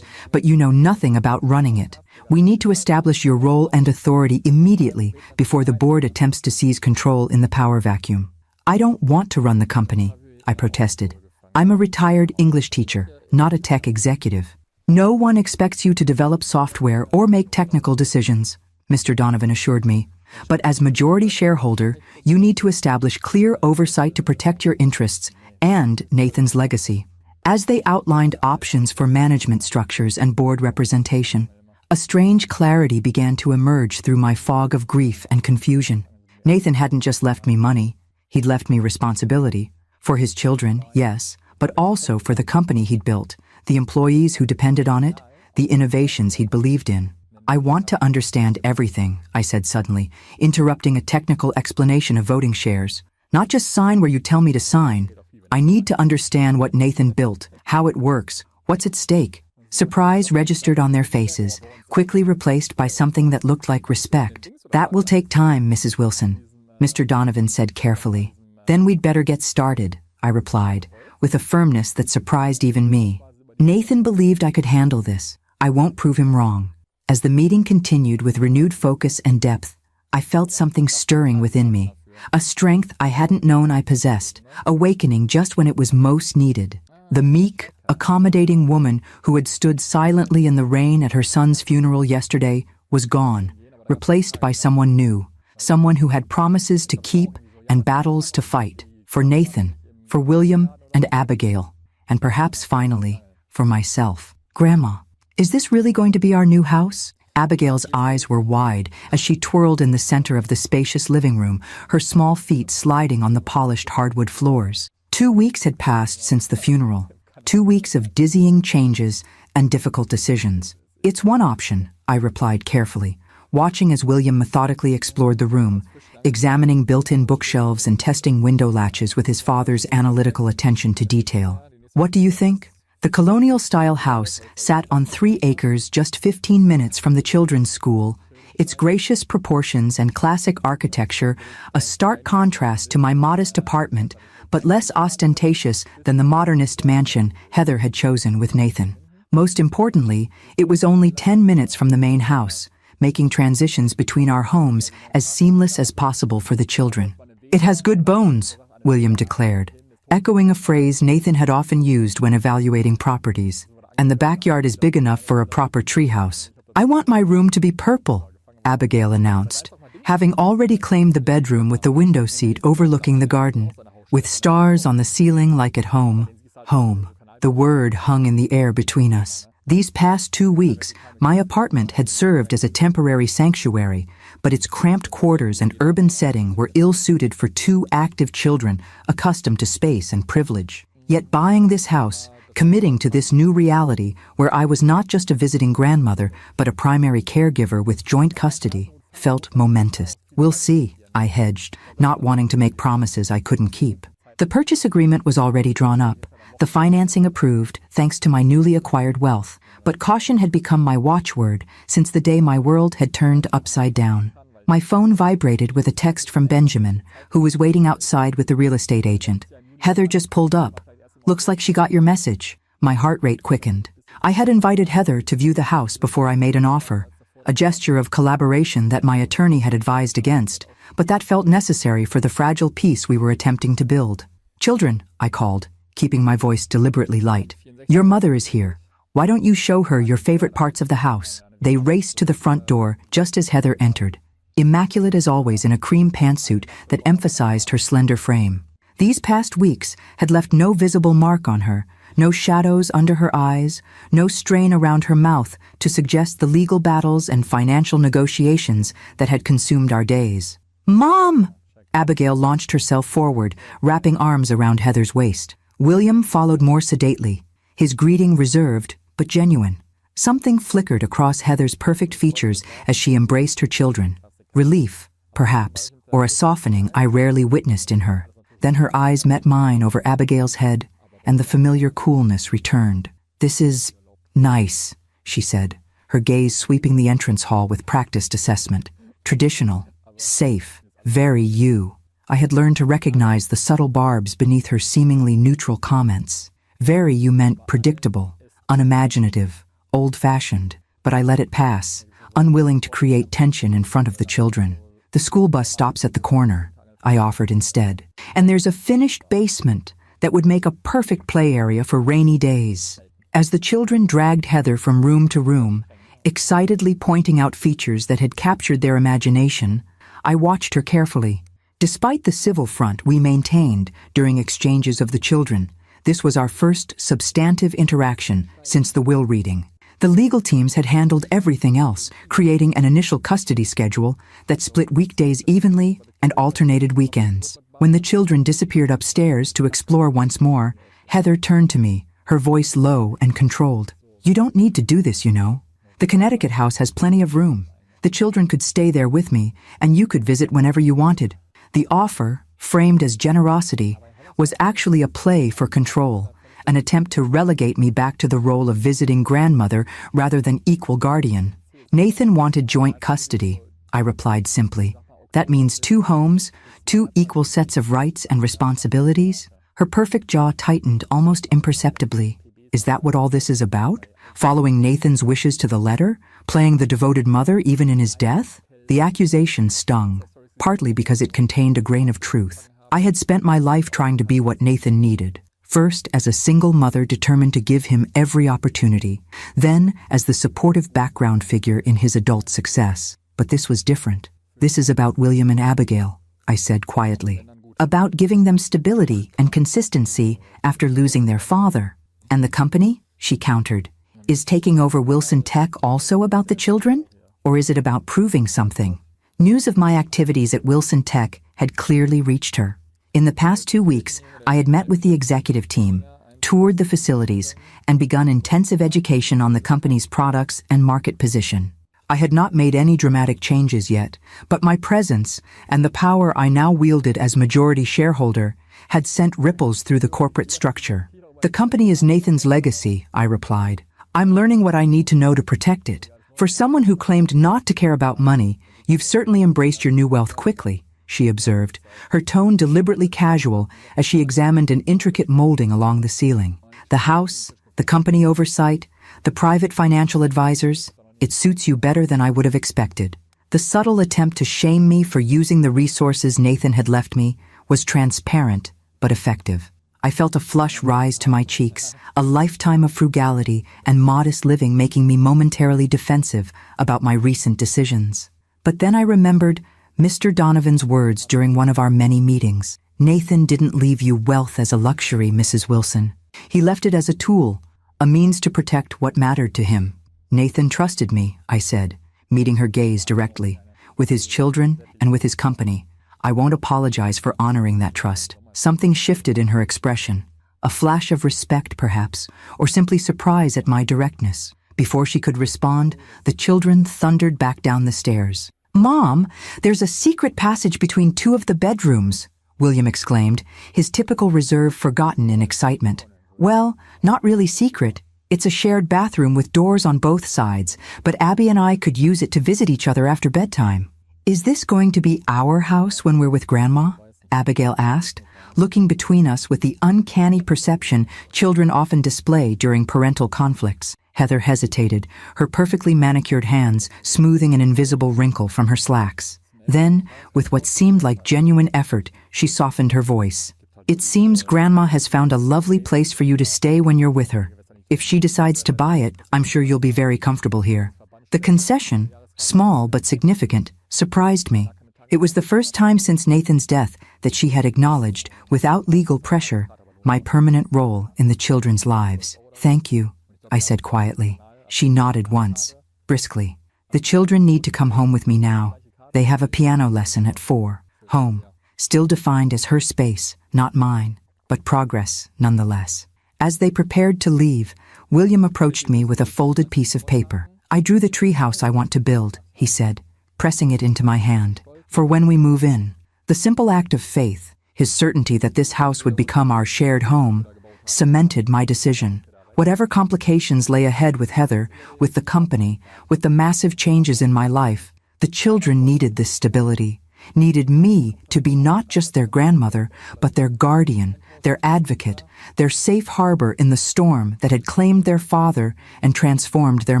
but you know nothing about running it. We need to establish your role and authority immediately before the board attempts to seize control in the power vacuum. I don't want to run the company, I protested. I'm a retired English teacher, not a tech executive. No one expects you to develop software or make technical decisions, Mr. Donovan assured me. But as majority shareholder, you need to establish clear oversight to protect your interests and Nathan's legacy. As they outlined options for management structures and board representation, a strange clarity began to emerge through my fog of grief and confusion. Nathan hadn't just left me money, he'd left me responsibility. For his children, yes, but also for the company he'd built, the employees who depended on it, the innovations he'd believed in. I want to understand everything, I said suddenly, interrupting a technical explanation of voting shares. Not just sign where you tell me to sign. I need to understand what Nathan built, how it works, what's at stake. Surprise registered on their faces, quickly replaced by something that looked like respect. That will take time, Mrs. Wilson, Mr. Donovan said carefully. Then we'd better get started, I replied, with a firmness that surprised even me. Nathan believed I could handle this. I won't prove him wrong. As the meeting continued with renewed focus and depth, I felt something stirring within me, a strength I hadn't known I possessed, awakening just when it was most needed. The meek, accommodating woman who had stood silently in the rain at her son's funeral yesterday was gone, replaced by someone new, someone who had promises to keep and battles to fight, for Nathan, for William and Abigail, and perhaps finally, for myself. Grandma, is this really going to be our new house? Abigail's eyes were wide as she twirled in the center of the spacious living room, her small feet sliding on the polished hardwood floors. 2 weeks had passed since the funeral, 2 weeks of dizzying changes and difficult decisions. It's one option, I replied carefully, watching as William methodically explored the room, examining built-in bookshelves and testing window latches with his father's analytical attention to detail. What do you think? The colonial-style house sat on 3 acres just 15 minutes from the children's school, its gracious proportions and classic architecture a stark contrast to my modest apartment, but less ostentatious than the modernist mansion Heather had chosen with Nathan. Most importantly, it was only 10 minutes from the main house, making transitions between our homes as seamless as possible for the children. It has good bones, William declared, echoing a phrase Nathan had often used when evaluating properties. And the backyard is big enough for a proper treehouse. I want my room to be purple, Abigail announced, having already claimed the bedroom with the window seat overlooking the garden. With stars on the ceiling like at home. Home. The word hung in the air between us. These past 2 weeks, my apartment had served as a temporary sanctuary, but its cramped quarters and urban setting were ill-suited for 2 active children accustomed to space and privilege. Yet buying this house, committing to this new reality where I was not just a visiting grandmother, but a primary caregiver with joint custody, felt momentous. We'll see, I hedged, not wanting to make promises I couldn't keep. The purchase agreement was already drawn up, the financing approved thanks to my newly acquired wealth, but caution had become my watchword since the day my world had turned upside down. My phone vibrated with a text from Benjamin, who was waiting outside with the real estate agent. "Heather just pulled up. Looks like she got your message." My heart rate quickened. I had invited Heather to view the house before I made an offer, a gesture of collaboration that my attorney had advised against, but that felt necessary for the fragile peace we were attempting to build. "Children," I called, keeping my voice deliberately light. "Your mother is here. Why don't you show her your favorite parts of the house?" They raced to the front door just as Heather entered, immaculate as always in a cream pantsuit that emphasized her slender frame. These past weeks had left no visible mark on her, no shadows under her eyes, no strain around her mouth to suggest the legal battles and financial negotiations that had consumed our days. "Mom!" Abigail launched herself forward, wrapping arms around Heather's waist. William followed more sedately, his greeting reserved but genuine. Something flickered across Heather's perfect features as she embraced her children. Relief, perhaps, or a softening I rarely witnessed in her. Then her eyes met mine over Abigail's head, and the familiar coolness returned. "This is nice," she said, her gaze sweeping the entrance hall with practiced assessment. "Traditional, safe, very you." I had learned to recognize the subtle barbs beneath her seemingly neutral comments. Very you meant predictable, unimaginative, old-fashioned, but I let it pass, unwilling to create tension in front of the children. "The school bus stops at the corner," I offered instead. "And there's a finished basement that would make a perfect play area for rainy days." As the children dragged Heather from room to room, excitedly pointing out features that had captured their imagination, I watched her carefully. Despite the civil front we maintained during exchanges of the children, this was our first substantive interaction since the will reading. The legal teams had handled everything else, creating an initial custody schedule that split weekdays evenly and alternated weekends. When the children disappeared upstairs to explore once more, Heather turned to me, her voice low and controlled. "You don't need to do this, you know. The Connecticut house has plenty of room. The children could stay there with me, and you could visit whenever you wanted." The offer, framed as generosity, was actually a play for control, an attempt to relegate me back to the role of visiting grandmother rather than equal guardian. "Nathan wanted joint custody," I replied simply. "That means 2 homes, 2 equal sets of rights and responsibilities." Her perfect jaw tightened almost imperceptibly. "Is that what all this is about? Following Nathan's wishes to the letter? Playing the devoted mother even in his death?" The accusation stung, partly because it contained a grain of truth. I had spent my life trying to be what Nathan needed, first as a single mother determined to give him every opportunity, then as the supportive background figure in his adult success. But this was different. "This is about William and Abigail," I said quietly. "About giving them stability and consistency after losing their father." "And the company?" she countered. "Is taking over Wilson Tech also about the children? Or is it about proving something?" News of my activities at Wilson Tech had clearly reached her. In the past 2 weeks, I had met with the executive team, toured the facilities, and begun intensive education on the company's products and market position. I had not made any dramatic changes yet, but my presence and the power I now wielded as majority shareholder had sent ripples through the corporate structure. "The company is Nathan's legacy," I replied. "I'm learning what I need to know to protect it. For someone who claimed not to care about money, you've certainly embraced your new wealth quickly," she observed, her tone deliberately casual as she examined an intricate molding along the ceiling. "The house, the company oversight, the private financial advisors, it suits you better than I would have expected." The subtle attempt to shame me for using the resources Nathan had left me was transparent but effective. I felt a flush rise to my cheeks, a lifetime of frugality and modest living making me momentarily defensive about my recent decisions. But then I remembered Mr. Donovan's words during one of our many meetings. "Nathan didn't leave you wealth as a luxury, Mrs. Wilson. He left it as a tool, a means to protect what mattered to him. Nathan trusted me, I said, meeting her gaze directly. With his children and with his company, I won't apologize for honoring that trust. Something shifted in her expression, a flash of respect perhaps, or simply surprise at my directness. Before she could respond, the children thundered back down the stairs. "Mom, there's a secret passage between two of the bedrooms," William exclaimed, his typical reserve forgotten in excitement. "Well, not really secret. It's a shared bathroom with doors on both sides, but Abby and I could use it to visit each other after bedtime." "Is this going to be our house when we're with Grandma?" Abigail asked, looking between us with the uncanny perception children often display during parental conflicts. Heather hesitated, her perfectly manicured hands smoothing an invisible wrinkle from her slacks. Then, with what seemed like genuine effort, she softened her voice. "It seems Grandma has found a lovely place for you to stay when you're with her. If she decides to buy it, I'm sure you'll be very comfortable here." The concession, small but significant, surprised me. It was the first time since Nathan's death that she had acknowledged, without legal pressure, my permanent role in the children's lives. "Thank you," I said quietly. She nodded once, briskly. "The children need to come home with me now. They have a piano lesson at 4. Home, still defined as her space, not mine, but progress nonetheless." As they prepared to leave, William approached me with a folded piece of paper. "I drew the treehouse I want to build," he said, pressing it into my hand. "For when we move in." The simple act of faith, his certainty that this house would become our shared home, cemented my decision. Whatever complications lay ahead with Heather, with the company, with the massive changes in my life, the children needed this stability, needed me to be not just their grandmother, but their guardian, their advocate, their safe harbor in the storm that had claimed their father and transformed their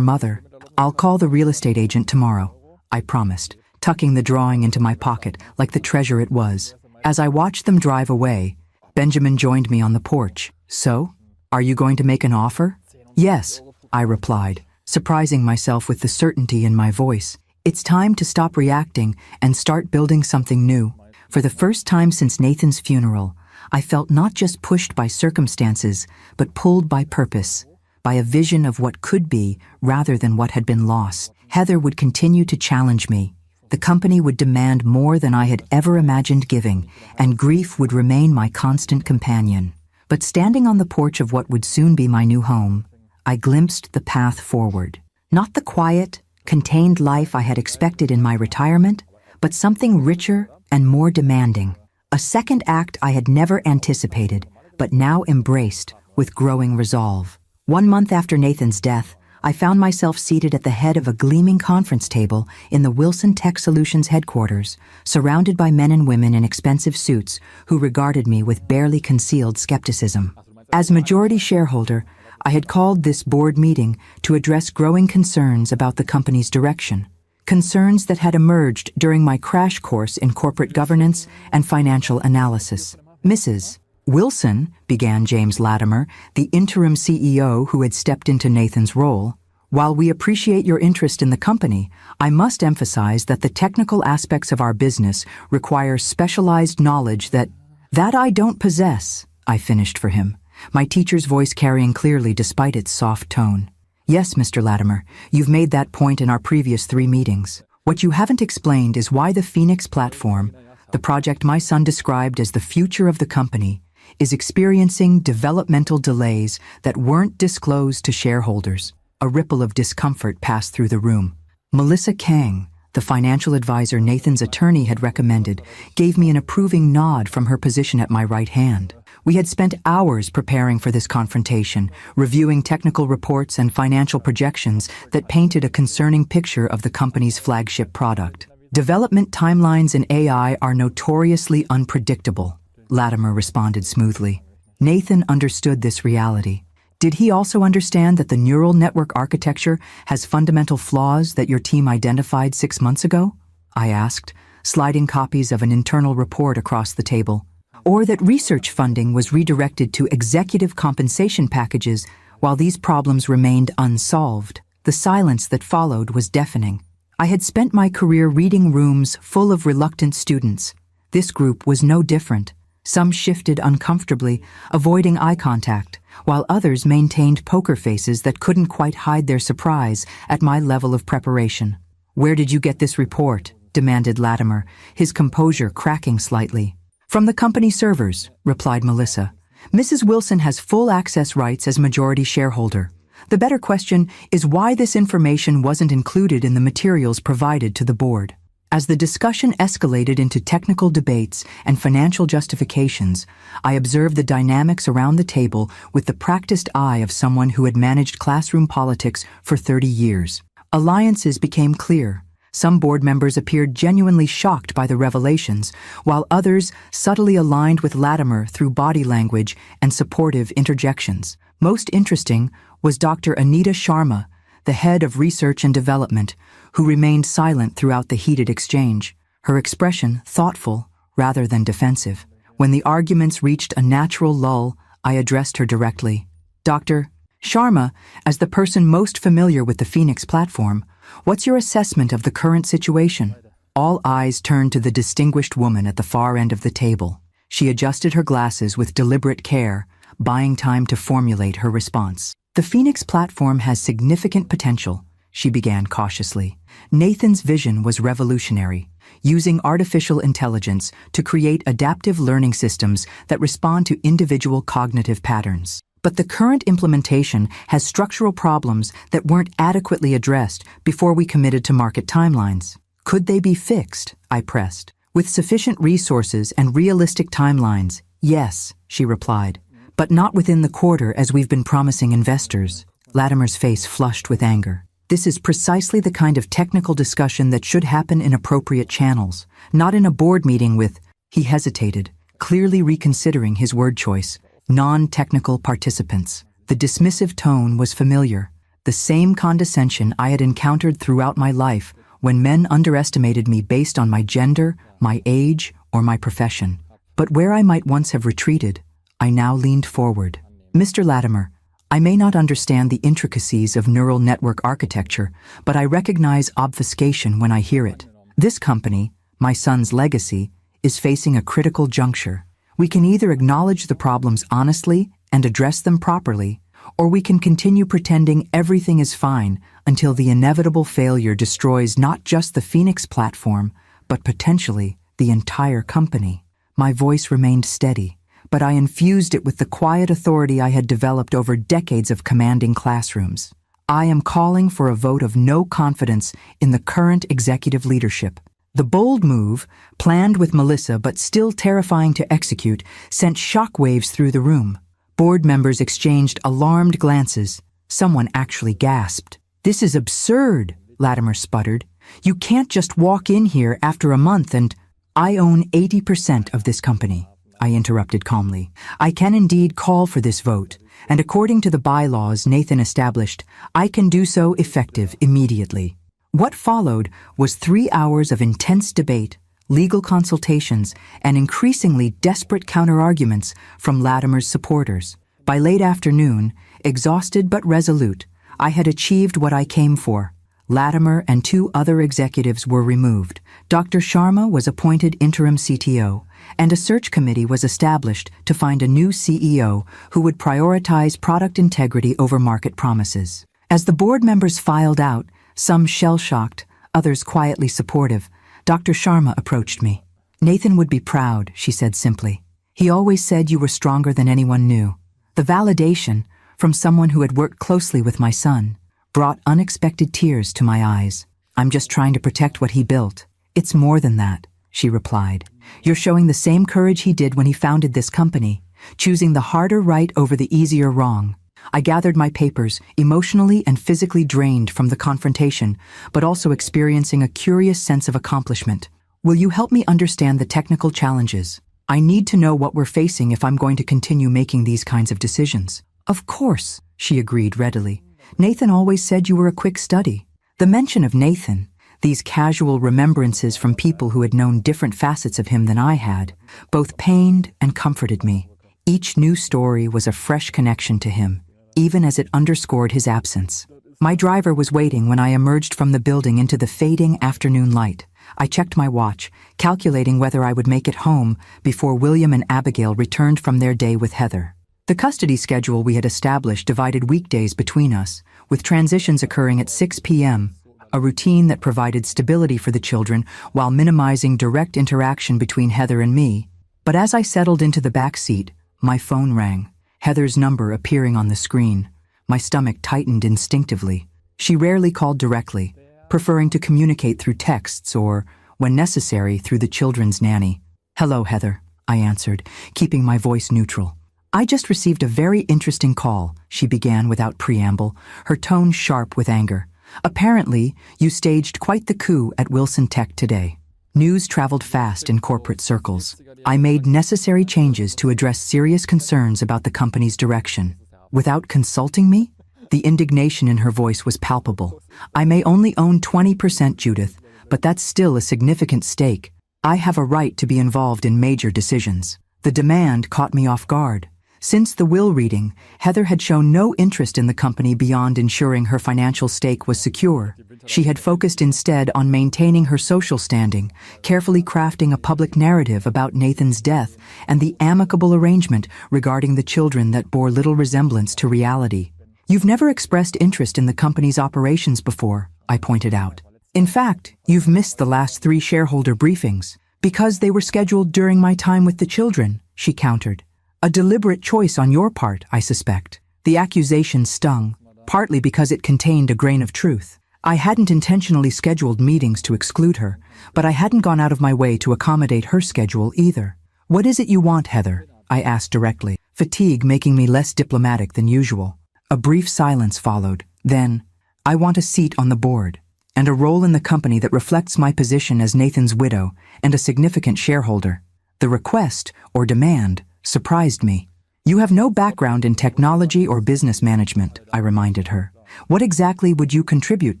mother. "I'll call the real estate agent tomorrow," I promised, tucking the drawing into my pocket like the treasure it was. As I watched them drive away, Benjamin joined me on the porch. "So, are you going to make an offer?" "Yes," I replied, surprising myself with the certainty in my voice. "It's time to stop reacting and start building something new." For the first time since Nathan's funeral, I felt not just pushed by circumstances, but pulled by purpose, by a vision of what could be rather than what had been lost. Heather would continue to challenge me. The company would demand more than I had ever imagined giving, and grief would remain my constant companion. But standing on the porch of what would soon be my new home, I glimpsed the path forward. Not the quiet, contained life I had expected in my retirement, but something richer and more demanding. A second act I had never anticipated, but now embraced with growing resolve. 1 month after Nathan's death, I found myself seated at the head of a gleaming conference table in the Wilson Tech Solutions headquarters, surrounded by men and women in expensive suits who regarded me with barely concealed skepticism. As majority shareholder, I had called this board meeting to address growing concerns about the company's direction, concerns that had emerged during my crash course in corporate governance and financial analysis. "Mrs. Wilson," began James Latimer, the interim CEO who had stepped into Nathan's role, "while we appreciate your interest in the company, I must emphasize that the technical aspects of our business require specialized knowledge that I don't possess," I finished for him, my teacher's voice carrying clearly despite its soft tone. "Yes, Mr. Latimer, you've made that point in our previous 3 meetings. What you haven't explained is why the Phoenix platform, the project my son described as the future of the company, is experiencing developmental delays that weren't disclosed to shareholders." A ripple of discomfort passed through the room. Melissa Kang, the financial advisor Nathan's attorney had recommended, gave me an approving nod from her position at my right hand. We had spent hours preparing for this confrontation, reviewing technical reports and financial projections that painted a concerning picture of the company's flagship product. "Development timelines in AI are notoriously unpredictable," Latimer responded smoothly. Nathan understood this reality. "Did he also understand that the neural network architecture has fundamental flaws that your team identified 6 months ago?" I asked, sliding copies of an internal report across the table. "Or that research funding was redirected to executive compensation packages while these problems remained unsolved?" The silence that followed was deafening. I had spent my career reading rooms full of reluctant students. This group was no different. Some shifted uncomfortably, avoiding eye contact, while others maintained poker faces that couldn't quite hide their surprise at my level of preparation. "Where did you get this report?" demanded Latimer, his composure cracking slightly. "From the company servers," replied Melissa. "Mrs. Wilson has full access rights as majority shareholder. The better question is why this information wasn't included in the materials provided to the board." As the discussion escalated into technical debates and financial justifications, I observed the dynamics around the table with the practiced eye of someone who had managed classroom politics for 30 years. Alliances became clear. Some board members appeared genuinely shocked by the revelations, while others subtly aligned with Latimer through body language and supportive interjections. Most interesting was Dr. Anita Sharma, the head of research and development, who remained silent throughout the heated exchange, her expression thoughtful rather than defensive. When the arguments reached a natural lull, I addressed her directly. "Dr. Sharma, as the person most familiar with the Phoenix platform, what's your assessment of the current situation?" All eyes turned to the distinguished woman at the far end of the table. She adjusted her glasses with deliberate care, buying time to formulate her response. "The Phoenix platform has significant potential," she began cautiously. "Nathan's vision was revolutionary, using artificial intelligence to create adaptive learning systems that respond to individual cognitive patterns. But the current implementation has structural problems that weren't adequately addressed before we committed to market timelines. Could they be fixed?" I pressed. "With sufficient resources and realistic timelines, yes," she replied. "But not within the quarter as we've been promising investors." Latimer's face flushed with anger. "This is precisely the kind of technical discussion that should happen in appropriate channels, not in a board meeting with—" He hesitated, clearly reconsidering his word choice. "Non-technical participants." The dismissive tone was familiar, the same condescension I had encountered throughout my life when men underestimated me based on my gender, my age, or my profession. But where I might once have retreated, I now leaned forward. "Mr. Latimer, I may not understand the intricacies of neural network architecture, but I recognize obfuscation when I hear it. This company, my son's legacy, is facing a critical juncture. We can either acknowledge the problems honestly and address them properly, or we can continue pretending everything is fine until the inevitable failure destroys not just the Phoenix platform, but potentially the entire company." My voice remained steady, but I infused it with the quiet authority I had developed over decades of commanding classrooms. "I am calling for a vote of no confidence in the current executive leadership." The bold move, planned with Melissa but still terrifying to execute, sent shockwaves through the room. Board members exchanged alarmed glances. Someone actually gasped. "This is absurd," Latimer sputtered. "You can't just walk in here after a month and—" "I own 80% of this company," I interrupted calmly. "I can indeed call for this vote, and according to the bylaws Nathan established, I can do so effective immediately." What followed was 3 hours of intense debate, legal consultations, and increasingly desperate counterarguments from Latimer's supporters. By late afternoon, exhausted but resolute, I had achieved what I came for. Latimer and 2 other executives were removed. Dr. Sharma was appointed interim CTO, and a search committee was established to find a new CEO who would prioritize product integrity over market promises. As the board members filed out, some shell-shocked, others quietly supportive, Dr. Sharma approached me. "Nathan would be proud," she said simply. "He always said you were stronger than anyone knew." The validation, from someone who had worked closely with my son, brought unexpected tears to my eyes. "I'm just trying to protect what he built." "It's more than that," she replied. "You're showing the same courage he did when he founded this company, choosing the harder right over the easier wrong." I gathered my papers, emotionally and physically drained from the confrontation, but also experiencing a curious sense of accomplishment. "Will you help me understand the technical challenges? I need to know what we're facing if I'm going to continue making these kinds of decisions." "Of course," she agreed readily. "Nathan always said you were a quick study." The mention of Nathan, these casual remembrances from people who had known different facets of him than I had, both pained and comforted me. Each new story was a fresh connection to him, even as it underscored his absence. My driver was waiting when I emerged from the building into the fading afternoon light. I checked my watch, calculating whether I would make it home before William and Abigail returned from their day with Heather. The custody schedule we had established divided weekdays between us, with transitions occurring at 6 p.m., a routine that provided stability for the children while minimizing direct interaction between Heather and me. But as I settled into the back seat, my phone rang, Heather's number appearing on the screen. My stomach tightened instinctively. She rarely called directly, preferring to communicate through texts or, when necessary, through the children's nanny. "Hello, Heather," I answered, keeping my voice neutral. "I just received a very interesting call," she began without preamble, her tone sharp with anger. "Apparently, you staged quite the coup at Wilson Tech today." News traveled fast in corporate circles. I made necessary changes to address serious concerns about the company's direction. "Without consulting me?" The indignation in her voice was palpable. "I may only own 20%, Judith, but that's still a significant stake. I have a right to be involved in major decisions." The demand caught me off guard. Since the will reading, Heather had shown no interest in the company beyond ensuring her financial stake was secure. She had focused instead on maintaining her social standing, carefully crafting a public narrative about Nathan's death and the amicable arrangement regarding the children that bore little resemblance to reality. "You've never expressed interest in the company's operations before," I pointed out. "In fact, you've missed the last 3 shareholder briefings, because they were scheduled during my time with the children," she countered. "A deliberate choice on your part, I suspect." The accusation stung, partly because it contained a grain of truth. I hadn't intentionally scheduled meetings to exclude her, but I hadn't gone out of my way to accommodate her schedule either. "What is it you want, Heather?" I asked directly, fatigue making me less diplomatic than usual. A brief silence followed. Then, "I want a seat on the board, and a role in the company that reflects my position as Nathan's widow and a significant shareholder." The request, or demand, surprised me. "You have no background in technology or business management," I reminded her. "What exactly would you contribute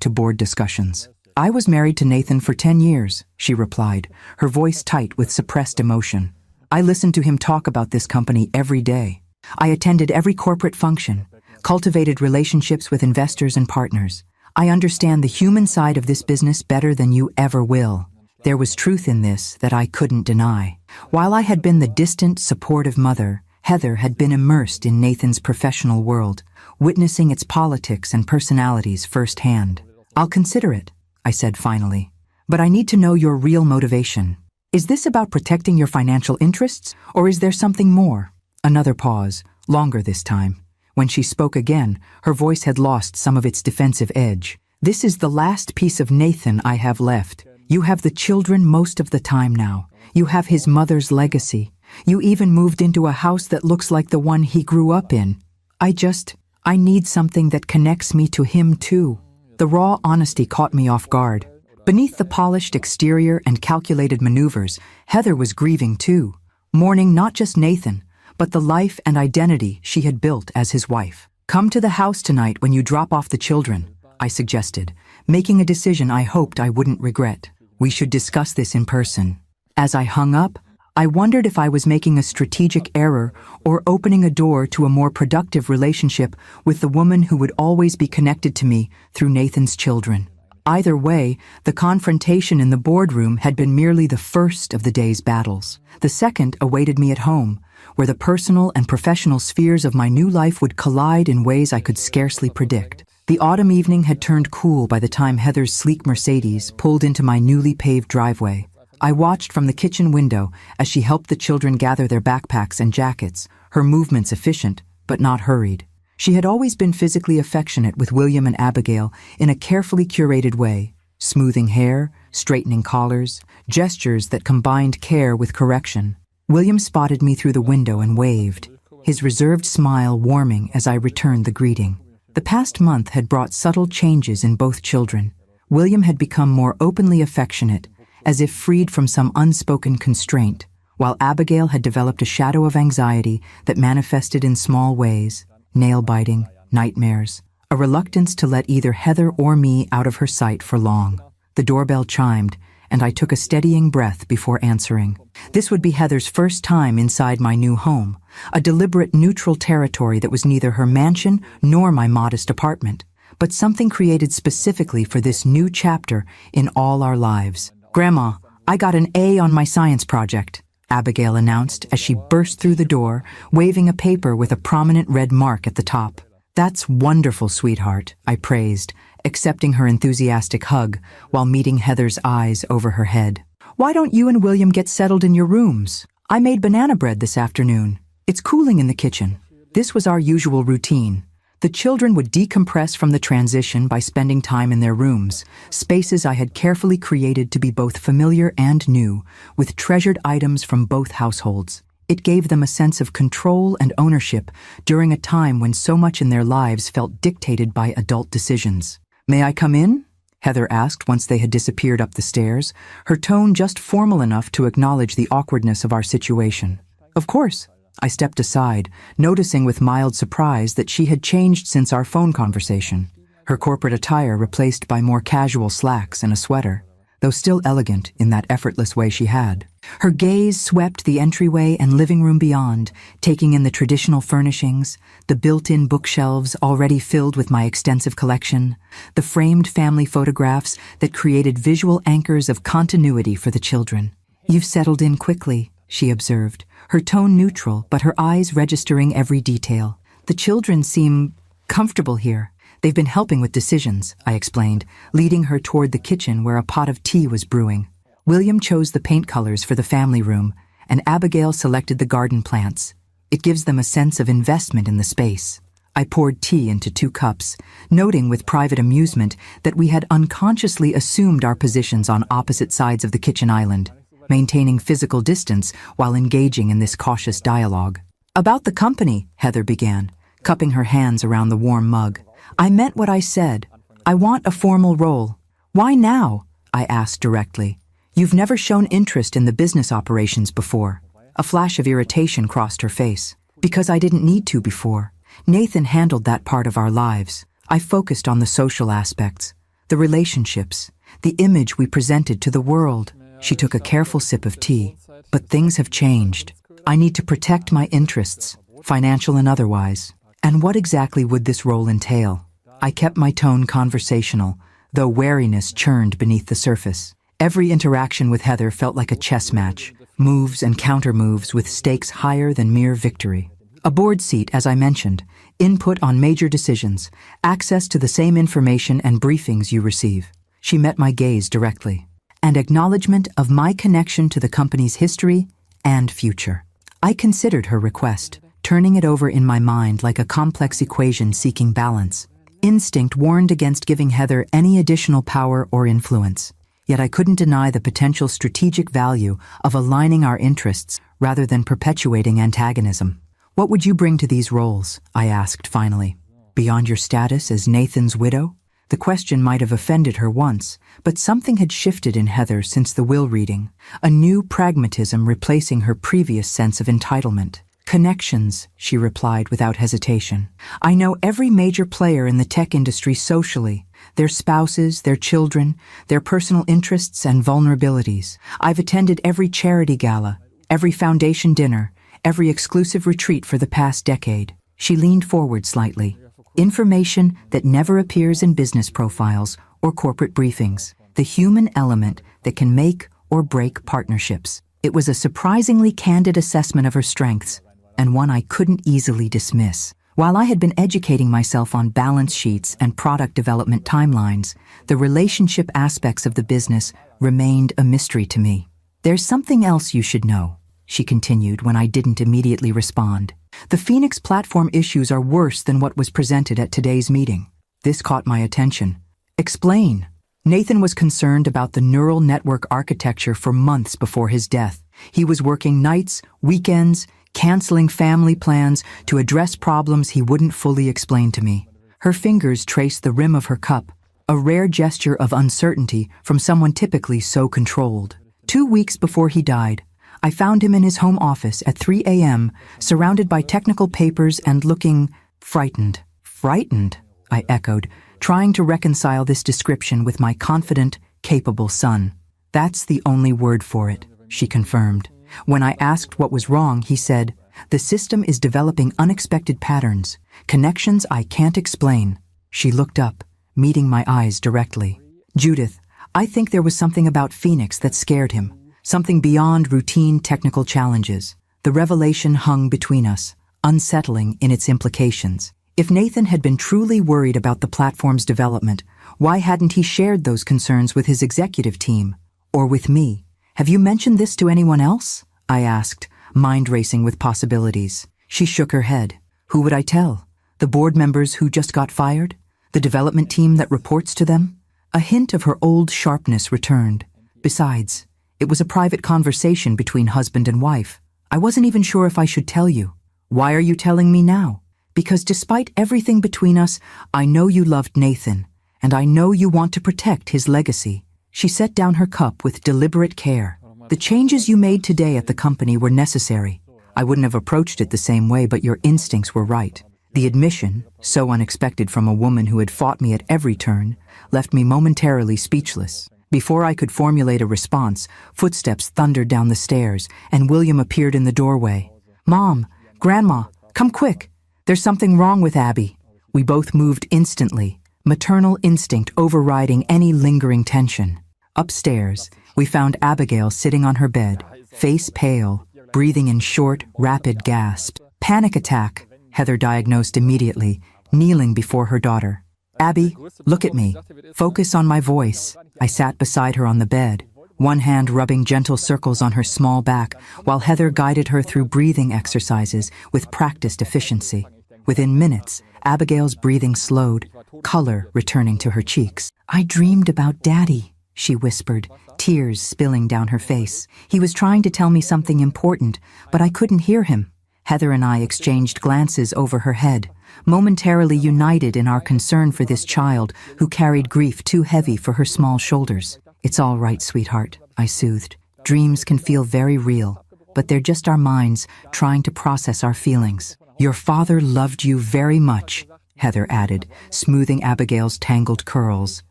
to board discussions?" "I was married to Nathan for 10 years, she replied, her voice tight with suppressed emotion. "I listened to him talk about this company every day. I attended every corporate function, cultivated relationships with investors and partners. I understand the human side of this business better than you ever will." There was truth in this that I couldn't deny. While I had been the distant, supportive mother, Heather had been immersed in Nathan's professional world, witnessing its politics and personalities firsthand. "I'll consider it," I said finally. "But I need to know your real motivation. Is this about protecting your financial interests, or is there something more?" Another pause, longer this time. When she spoke again, her voice had lost some of its defensive edge. "This is the last piece of Nathan I have left. You have the children most of the time now. You have his mother's legacy. You even moved into a house that looks like the one he grew up in. I need something that connects me to him too." The raw honesty caught me off guard. Beneath the polished exterior and calculated maneuvers, Heather was grieving too, mourning not just Nathan, but the life and identity she had built as his wife. "Come to the house tonight when you drop off the children," I suggested, making a decision I hoped I wouldn't regret. "We should discuss this in person." As I hung up, I wondered if I was making a strategic error or opening a door to a more productive relationship with the woman who would always be connected to me through Nathan's children. Either way, the confrontation in the boardroom had been merely the first of the day's battles. The second awaited me at home, where the personal and professional spheres of my new life would collide in ways I could scarcely predict. The autumn evening had turned cool by the time Heather's sleek Mercedes pulled into my newly paved driveway. I watched from the kitchen window as she helped the children gather their backpacks and jackets, her movements efficient, but not hurried. She had always been physically affectionate with William and Abigail in a carefully curated way, smoothing hair, straightening collars, gestures that combined care with correction. William spotted me through the window and waved, his reserved smile warming as I returned the greeting. The past month had brought subtle changes in both children. William had become more openly affectionate, as if freed from some unspoken constraint, while Abigail had developed a shadow of anxiety that manifested in small ways, nail-biting, nightmares, a reluctance to let either Heather or me out of her sight for long. The doorbell chimed, and I took a steadying breath before answering. This would be Heather's first time inside my new home, a deliberate neutral territory that was neither her mansion nor my modest apartment, but something created specifically for this new chapter in all our lives. "Grandma, I got an A on my science project," Abigail announced as she burst through the door, waving a paper with a prominent red mark at the top. "That's wonderful, sweetheart," I praised, accepting her enthusiastic hug while meeting Heather's eyes over her head. "Why don't you and William get settled in your rooms? I made banana bread this afternoon. It's cooling in the kitchen." This was our usual routine. The children would decompress from the transition by spending time in their rooms, spaces I had carefully created to be both familiar and new, with treasured items from both households. It gave them a sense of control and ownership during a time when so much in their lives felt dictated by adult decisions. "May I come in?" Heather asked once they had disappeared up the stairs, her tone just formal enough to acknowledge the awkwardness of our situation. "Of course." I stepped aside, noticing with mild surprise that she had changed since our phone conversation, her corporate attire replaced by more casual slacks and a sweater, though still elegant in that effortless way she had. Her gaze swept the entryway and living room beyond, taking in the traditional furnishings, the built-in bookshelves already filled with my extensive collection, the framed family photographs that created visual anchors of continuity for the children. "You've settled in quickly," she observed, her tone neutral but her eyes registering every detail. "The children seem comfortable here. They've been helping with decisions," I explained, leading her toward the kitchen where a pot of tea was brewing. William chose the paint colors for the family room, and Abigail selected the garden plants. It gives them a sense of investment in the space. I poured tea into 2 cups, noting with private amusement that we had unconsciously assumed our positions on opposite sides of the kitchen island, maintaining physical distance while engaging in this cautious dialogue. "About the company," Heather began, cupping her hands around the warm mug. "I meant what I said. I want a formal role." "Why now?" I asked directly. "You've never shown interest in the business operations before." A flash of irritation crossed her face. "Because I didn't need to before. Nathan handled that part of our lives. I focused on the social aspects, the relationships, the image we presented to the world." She took a careful sip of tea. "But things have changed. I need to protect my interests, financial and otherwise." "And what exactly would this role entail?" I kept my tone conversational, though wariness churned beneath the surface. Every interaction with Heather felt like a chess match, moves and counter-moves with stakes higher than mere victory. A board seat, as I mentioned, input on major decisions, access to the same information and briefings you receive. She met my gaze directly. "And acknowledgement of my connection to the company's history and future." I considered her request, turning it over in my mind like a complex equation seeking balance. Instinct warned against giving Heather any additional power or influence, yet I couldn't deny the potential strategic value of aligning our interests rather than perpetuating antagonism. "What would you bring to these roles?" I asked finally. "Beyond your status as Nathan's widow?" The question might have offended her once, but something had shifted in Heather since the will reading, a new pragmatism replacing her previous sense of entitlement. "Connections," she replied without hesitation. "I know every major player in the tech industry socially, their spouses, their children, their personal interests and vulnerabilities. I've attended every charity gala, every foundation dinner, every exclusive retreat for the past decade." She leaned forward slightly. "Information that never appears in business profiles or corporate briefings. The human element that can make or break partnerships." It was a surprisingly candid assessment of her strengths, and one I couldn't easily dismiss. While I had been educating myself on balance sheets and product development timelines, the relationship aspects of the business remained a mystery to me. "There's something else you should know," she continued when I didn't immediately respond. "The Phoenix platform issues are worse than what was presented at today's meeting." This caught my attention. "Explain." Nathan was concerned about the neural network architecture for months before his death. He was working nights, weekends, canceling family plans to address problems he wouldn't fully explain to me. Her fingers traced the rim of her cup, a rare gesture of uncertainty from someone typically so controlled. 2 weeks before he died, I found him in his home office at 3 a.m., surrounded by technical papers and looking frightened. "Frightened?" I echoed, trying to reconcile this description with my confident, capable son. "That's the only word for it," she confirmed. When I asked what was wrong, he said, "The system is developing unexpected patterns, connections I can't explain." She looked up, meeting my eyes directly. "Judith, I think there was something about Phoenix that scared him. something beyond routine technical challenges. The revelation hung between us, unsettling in its implications. If Nathan had been truly worried about the platform's development, why hadn't he shared those concerns with his executive team? Or with me? "Have you mentioned this to anyone else?" I asked, mind racing with possibilities. She shook her head. "Who would I tell? The board members who just got fired? The development team that reports to them?" A hint of her old sharpness returned. Besides, it was a private conversation between husband and wife. I wasn't even sure if I should tell you. "Why are you telling me now?" "Because despite everything between us, I know you loved Nathan, and I know you want to protect his legacy." She set down her cup with deliberate care. "The changes you made today at the company were necessary. I wouldn't have approached it the same way, but your instincts were right." The admission, so unexpected from a woman who had fought me at every turn, left me momentarily speechless. Before I could formulate a response, footsteps thundered down the stairs, and William appeared in the doorway. "Mom, Grandma, come quick. There's something wrong with Abby." We both moved instantly, maternal instinct overriding any lingering tension. Upstairs, we found Abigail sitting on her bed, face pale, breathing in short, rapid gasps. "Panic attack," Heather diagnosed immediately, kneeling before her daughter. "Abby, look at me. Focus on my voice." I sat beside her on the bed, one hand rubbing gentle circles on her small back, while Heather guided her through breathing exercises with practiced efficiency. Within minutes, Abigail's breathing slowed, color returning to her cheeks. "I dreamed about Daddy," she whispered, tears spilling down her face. "He was trying to tell me something important, but I couldn't hear him." Heather and I exchanged glances over her head, momentarily united in our concern for this child who carried grief too heavy for her small shoulders. "It's all right, sweetheart," I soothed. "Dreams can feel very real, but they're just our minds trying to process our feelings." "Your father loved you very much," Heather added, smoothing Abigail's tangled curls.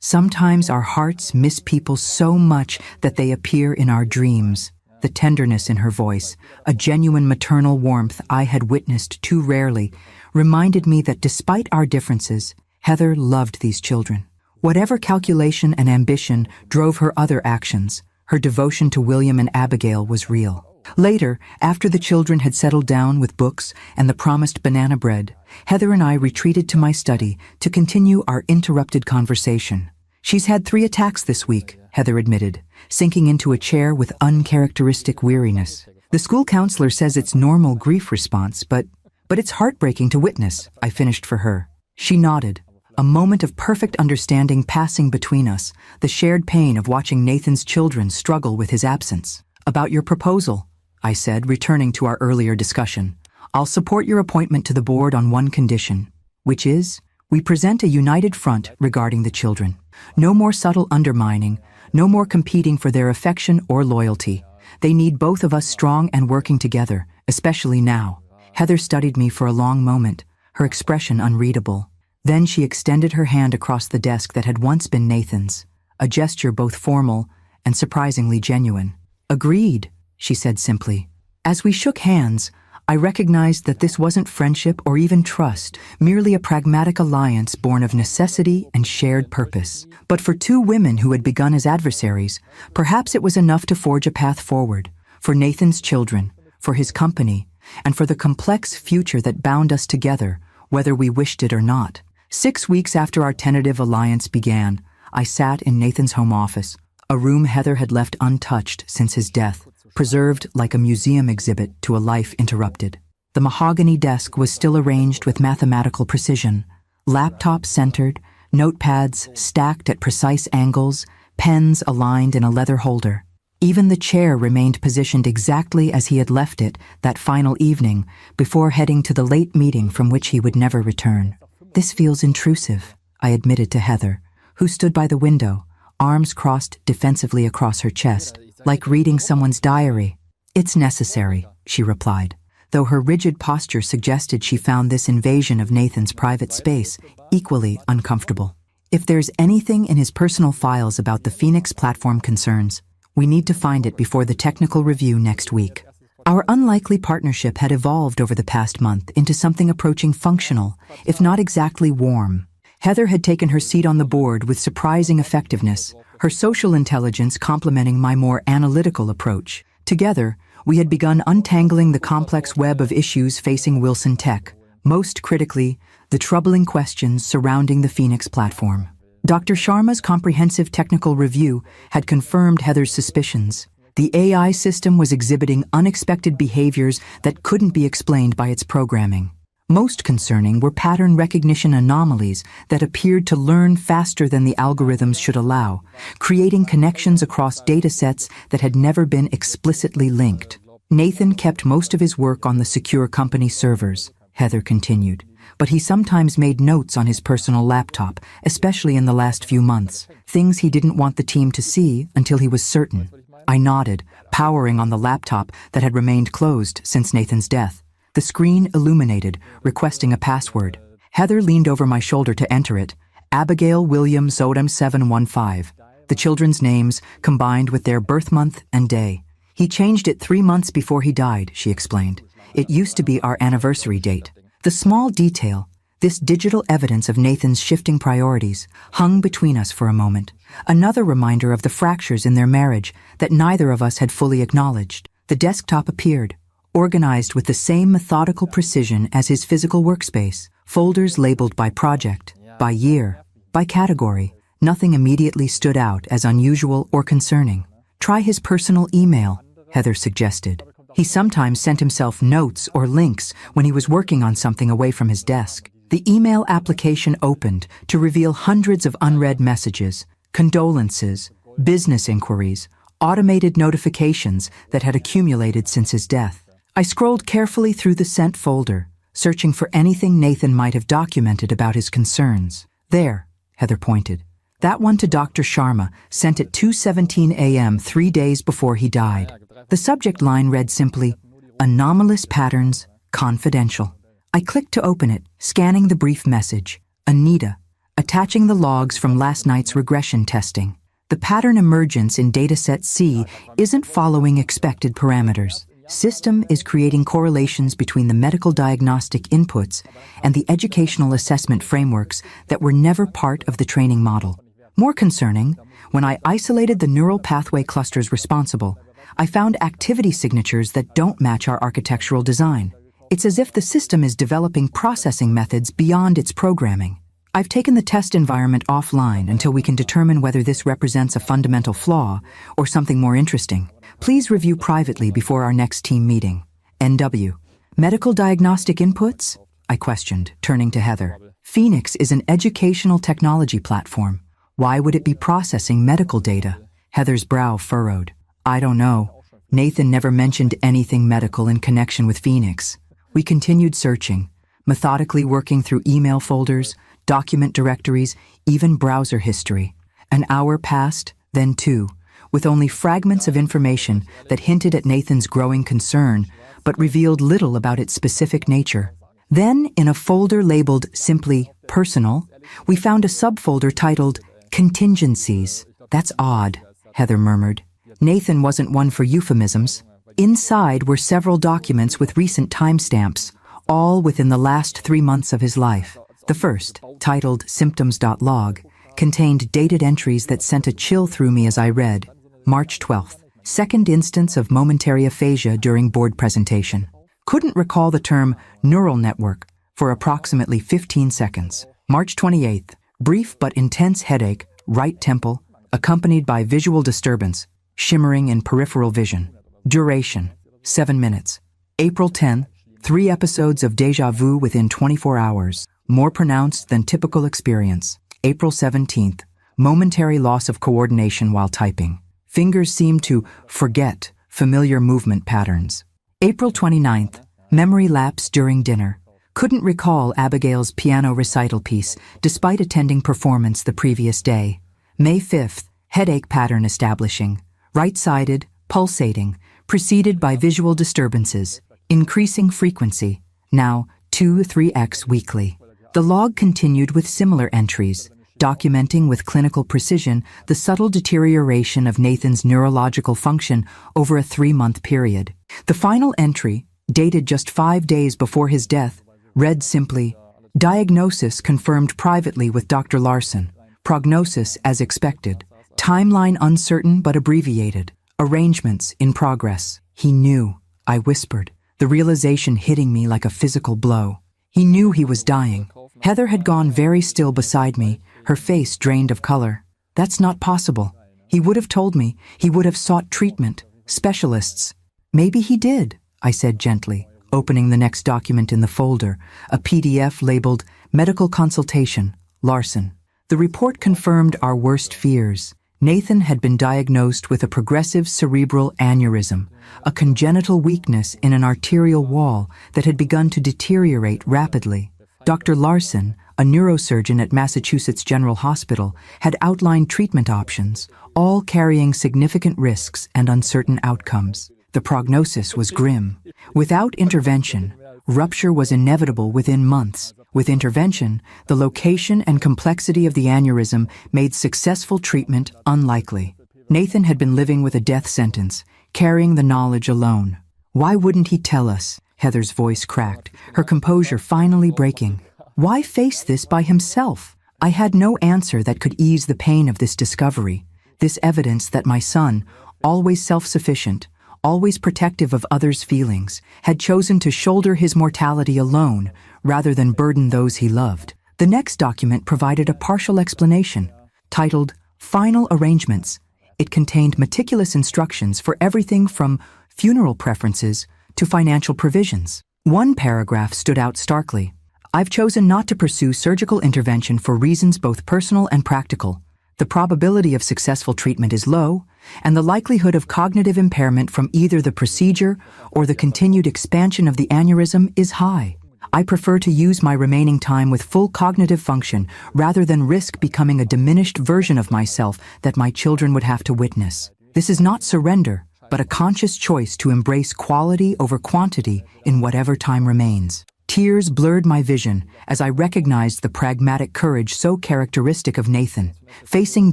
"Sometimes our hearts miss people so much that they appear in our dreams." The tenderness in her voice, a genuine maternal warmth I had witnessed too rarely, reminded me that despite our differences, Heather loved these children. Whatever calculation and ambition drove her other actions, her devotion to William and Abigail was real. Later, after the children had settled down with books and the promised banana bread, Heather and I retreated to my study to continue our interrupted conversation. "She's had 3 attacks this week," Heather admitted, sinking into a chair with uncharacteristic weariness. "The school counselor says it's normal grief response, but it's heartbreaking to witness," I finished for her. She nodded, a moment of perfect understanding passing between us, the shared pain of watching Nathan's children struggle with his absence. "About your proposal," I said, returning to our earlier discussion. "I'll support your appointment to the board on one condition, which is we present a united front regarding the children. No more subtle undermining, no more competing for their affection or loyalty. They need both of us strong and working together, especially now." Heather studied me for a long moment, her expression unreadable. Then she extended her hand across the desk that had once been Nathan's, a gesture both formal and surprisingly genuine. "Agreed," she said simply. As we shook hands, I recognized that this wasn't friendship or even trust, merely a pragmatic alliance born of necessity and shared purpose. But for 2 women who had begun as adversaries, perhaps it was enough to forge a path forward, for Nathan's children, for his company, and for the complex future that bound us together, whether we wished it or not. 6 weeks after our tentative alliance began, I sat in Nathan's home office, a room Heather had left untouched since his death, preserved like a museum exhibit to a life interrupted. The mahogany desk was still arranged with mathematical precision, laptop centered, notepads stacked at precise angles, pens aligned in a leather holder. Even the chair remained positioned exactly as he had left it that final evening before heading to the late meeting from which he would never return. "This feels intrusive," I admitted to Heather, who stood by the window, arms crossed defensively across her chest, like reading someone's diary. "It's necessary," she replied, though her rigid posture suggested she found this invasion of Nathan's private space equally uncomfortable. "If there's anything in his personal files about the Phoenix platform concerns, we need to find it before the technical review next week." Our unlikely partnership had evolved over the past month into something approaching functional, if not exactly warm. Heather had taken her seat on the board with surprising effectiveness, her social intelligence complementing my more analytical approach. Together, we had begun untangling the complex web of issues facing Wilson Tech, most critically, the troubling questions surrounding the Phoenix platform. Dr. Sharma's comprehensive technical review had confirmed Heather's suspicions. The AI system was exhibiting unexpected behaviors that couldn't be explained by its programming. Most concerning were pattern recognition anomalies that appeared to learn faster than the algorithms should allow, creating connections across datasets that had never been explicitly linked. Nathan kept most of his work on the secure company servers, Heather continued, but he sometimes made notes on his personal laptop, especially in the last few months, things he didn't want the team to see until he was certain. I nodded, powering on the laptop that had remained closed since Nathan's death. The screen illuminated, requesting a password. Heather leaned over my shoulder to enter it. Abigail Williams Odom 715. The children's names combined with their birth month and day. He changed it 3 months before he died, she explained. It used to be our anniversary date. The small detail, this digital evidence of Nathan's shifting priorities, hung between us for a moment. Another reminder of the fractures in their marriage that neither of us had fully acknowledged. The desktop appeared, organized with the same methodical precision as his physical workspace, folders labeled by project, by year, by category. Nothing immediately stood out as unusual or concerning. Try his personal email, Heather suggested. He sometimes sent himself notes or links when he was working on something away from his desk. The email application opened to reveal hundreds of unread messages, condolences, business inquiries, automated notifications that had accumulated since his death. I scrolled carefully through the sent folder, searching for anything Nathan might have documented about his concerns. There, Heather pointed. That one to Dr. Sharma, sent at 2:17 a.m. 3 days before he died. The subject line read simply, "Anomalous Patterns, Confidential." I clicked to open it, scanning the brief message. Anita, attaching the logs from last night's regression testing. The pattern emergence in dataset C isn't following expected parameters. System is creating correlations between the medical diagnostic inputs and the educational assessment frameworks that were never part of the training model. More concerning, when I isolated the neural pathway clusters responsible, I found activity signatures that don't match our architectural design. It's as if the system is developing processing methods beyond its programming. I've taken the test environment offline until we can determine whether this represents a fundamental flaw or something more interesting. Please review privately before our next team meeting. NW. Medical diagnostic inputs? I questioned, turning to Heather. Phoenix is an educational technology platform. Why would it be processing medical data? Heather's brow furrowed. I don't know. Nathan never mentioned anything medical in connection with Phoenix. We continued searching, methodically working through email folders, document directories, even browser history. An hour passed, then 2, with only fragments of information that hinted at Nathan's growing concern, but revealed little about its specific nature. Then, in a folder labeled simply Personal, we found a subfolder titled Contingencies. That's odd, Heather murmured. Nathan wasn't one for euphemisms. Inside were several documents with recent timestamps, all within the last 3 months of his life. The first, titled Symptoms.log, contained dated entries that sent a chill through me as I read. March 12th, second instance of momentary aphasia during board presentation. Couldn't recall the term neural network for approximately 15 seconds. March 28th, brief but intense headache, right temple, accompanied by visual disturbance, shimmering in peripheral vision. Duration, 7 minutes. April 10th, 3 episodes of déjà vu within 24 hours, more pronounced than typical experience. April 17th, momentary loss of coordination while typing. Fingers seemed to forget familiar movement patterns. April 29th, memory lapse during dinner. Couldn't recall Abigail's piano recital piece despite attending performance the previous day. May 5th, headache pattern establishing. Right-sided, pulsating, preceded by visual disturbances, increasing frequency, now 2-3x weekly. The log continued with similar entries, documenting with clinical precision the subtle deterioration of Nathan's neurological function over a 3-month period. The final entry, dated just 5 days before his death, read simply, Diagnosis confirmed privately with Dr. Larson. Prognosis as expected. Timeline uncertain but abbreviated. Arrangements in progress. He knew, I whispered, the realization hitting me like a physical blow. He knew he was dying. Heather had gone very still beside me, her face drained of color. That's not possible. He would have told me. He would have sought treatment, specialists. Maybe he did, I said gently, opening the next document in the folder, a PDF labeled Medical Consultation, Larson. The report confirmed our worst fears. Nathan had been diagnosed with a progressive cerebral aneurysm, a congenital weakness in an arterial wall that had begun to deteriorate rapidly. Dr. Larson, a neurosurgeon at Massachusetts General Hospital, had outlined treatment options, all carrying significant risks and uncertain outcomes. The prognosis was grim. Without intervention, rupture was inevitable within months. With intervention, the location and complexity of the aneurysm made successful treatment unlikely. Nathan had been living with a death sentence, carrying the knowledge alone. Why wouldn't he tell us? Heather's voice cracked, her composure finally breaking. Why face this by himself? I had no answer that could ease the pain of this discovery, this evidence that my son, always self-sufficient, always protective of others' feelings, had chosen to shoulder his mortality alone rather than burden those he loved. The next document provided a partial explanation, titled Final Arrangements. It contained meticulous instructions for everything from funeral preferences to financial provisions. One paragraph stood out starkly. I've chosen not to pursue surgical intervention for reasons both personal and practical. The probability of successful treatment is low, and the likelihood of cognitive impairment from either the procedure or the continued expansion of the aneurysm is high. I prefer to use my remaining time with full cognitive function rather than risk becoming a diminished version of myself that my children would have to witness. This is not surrender, but a conscious choice to embrace quality over quantity in whatever time remains. Tears blurred my vision as I recognized the pragmatic courage so characteristic of Nathan, facing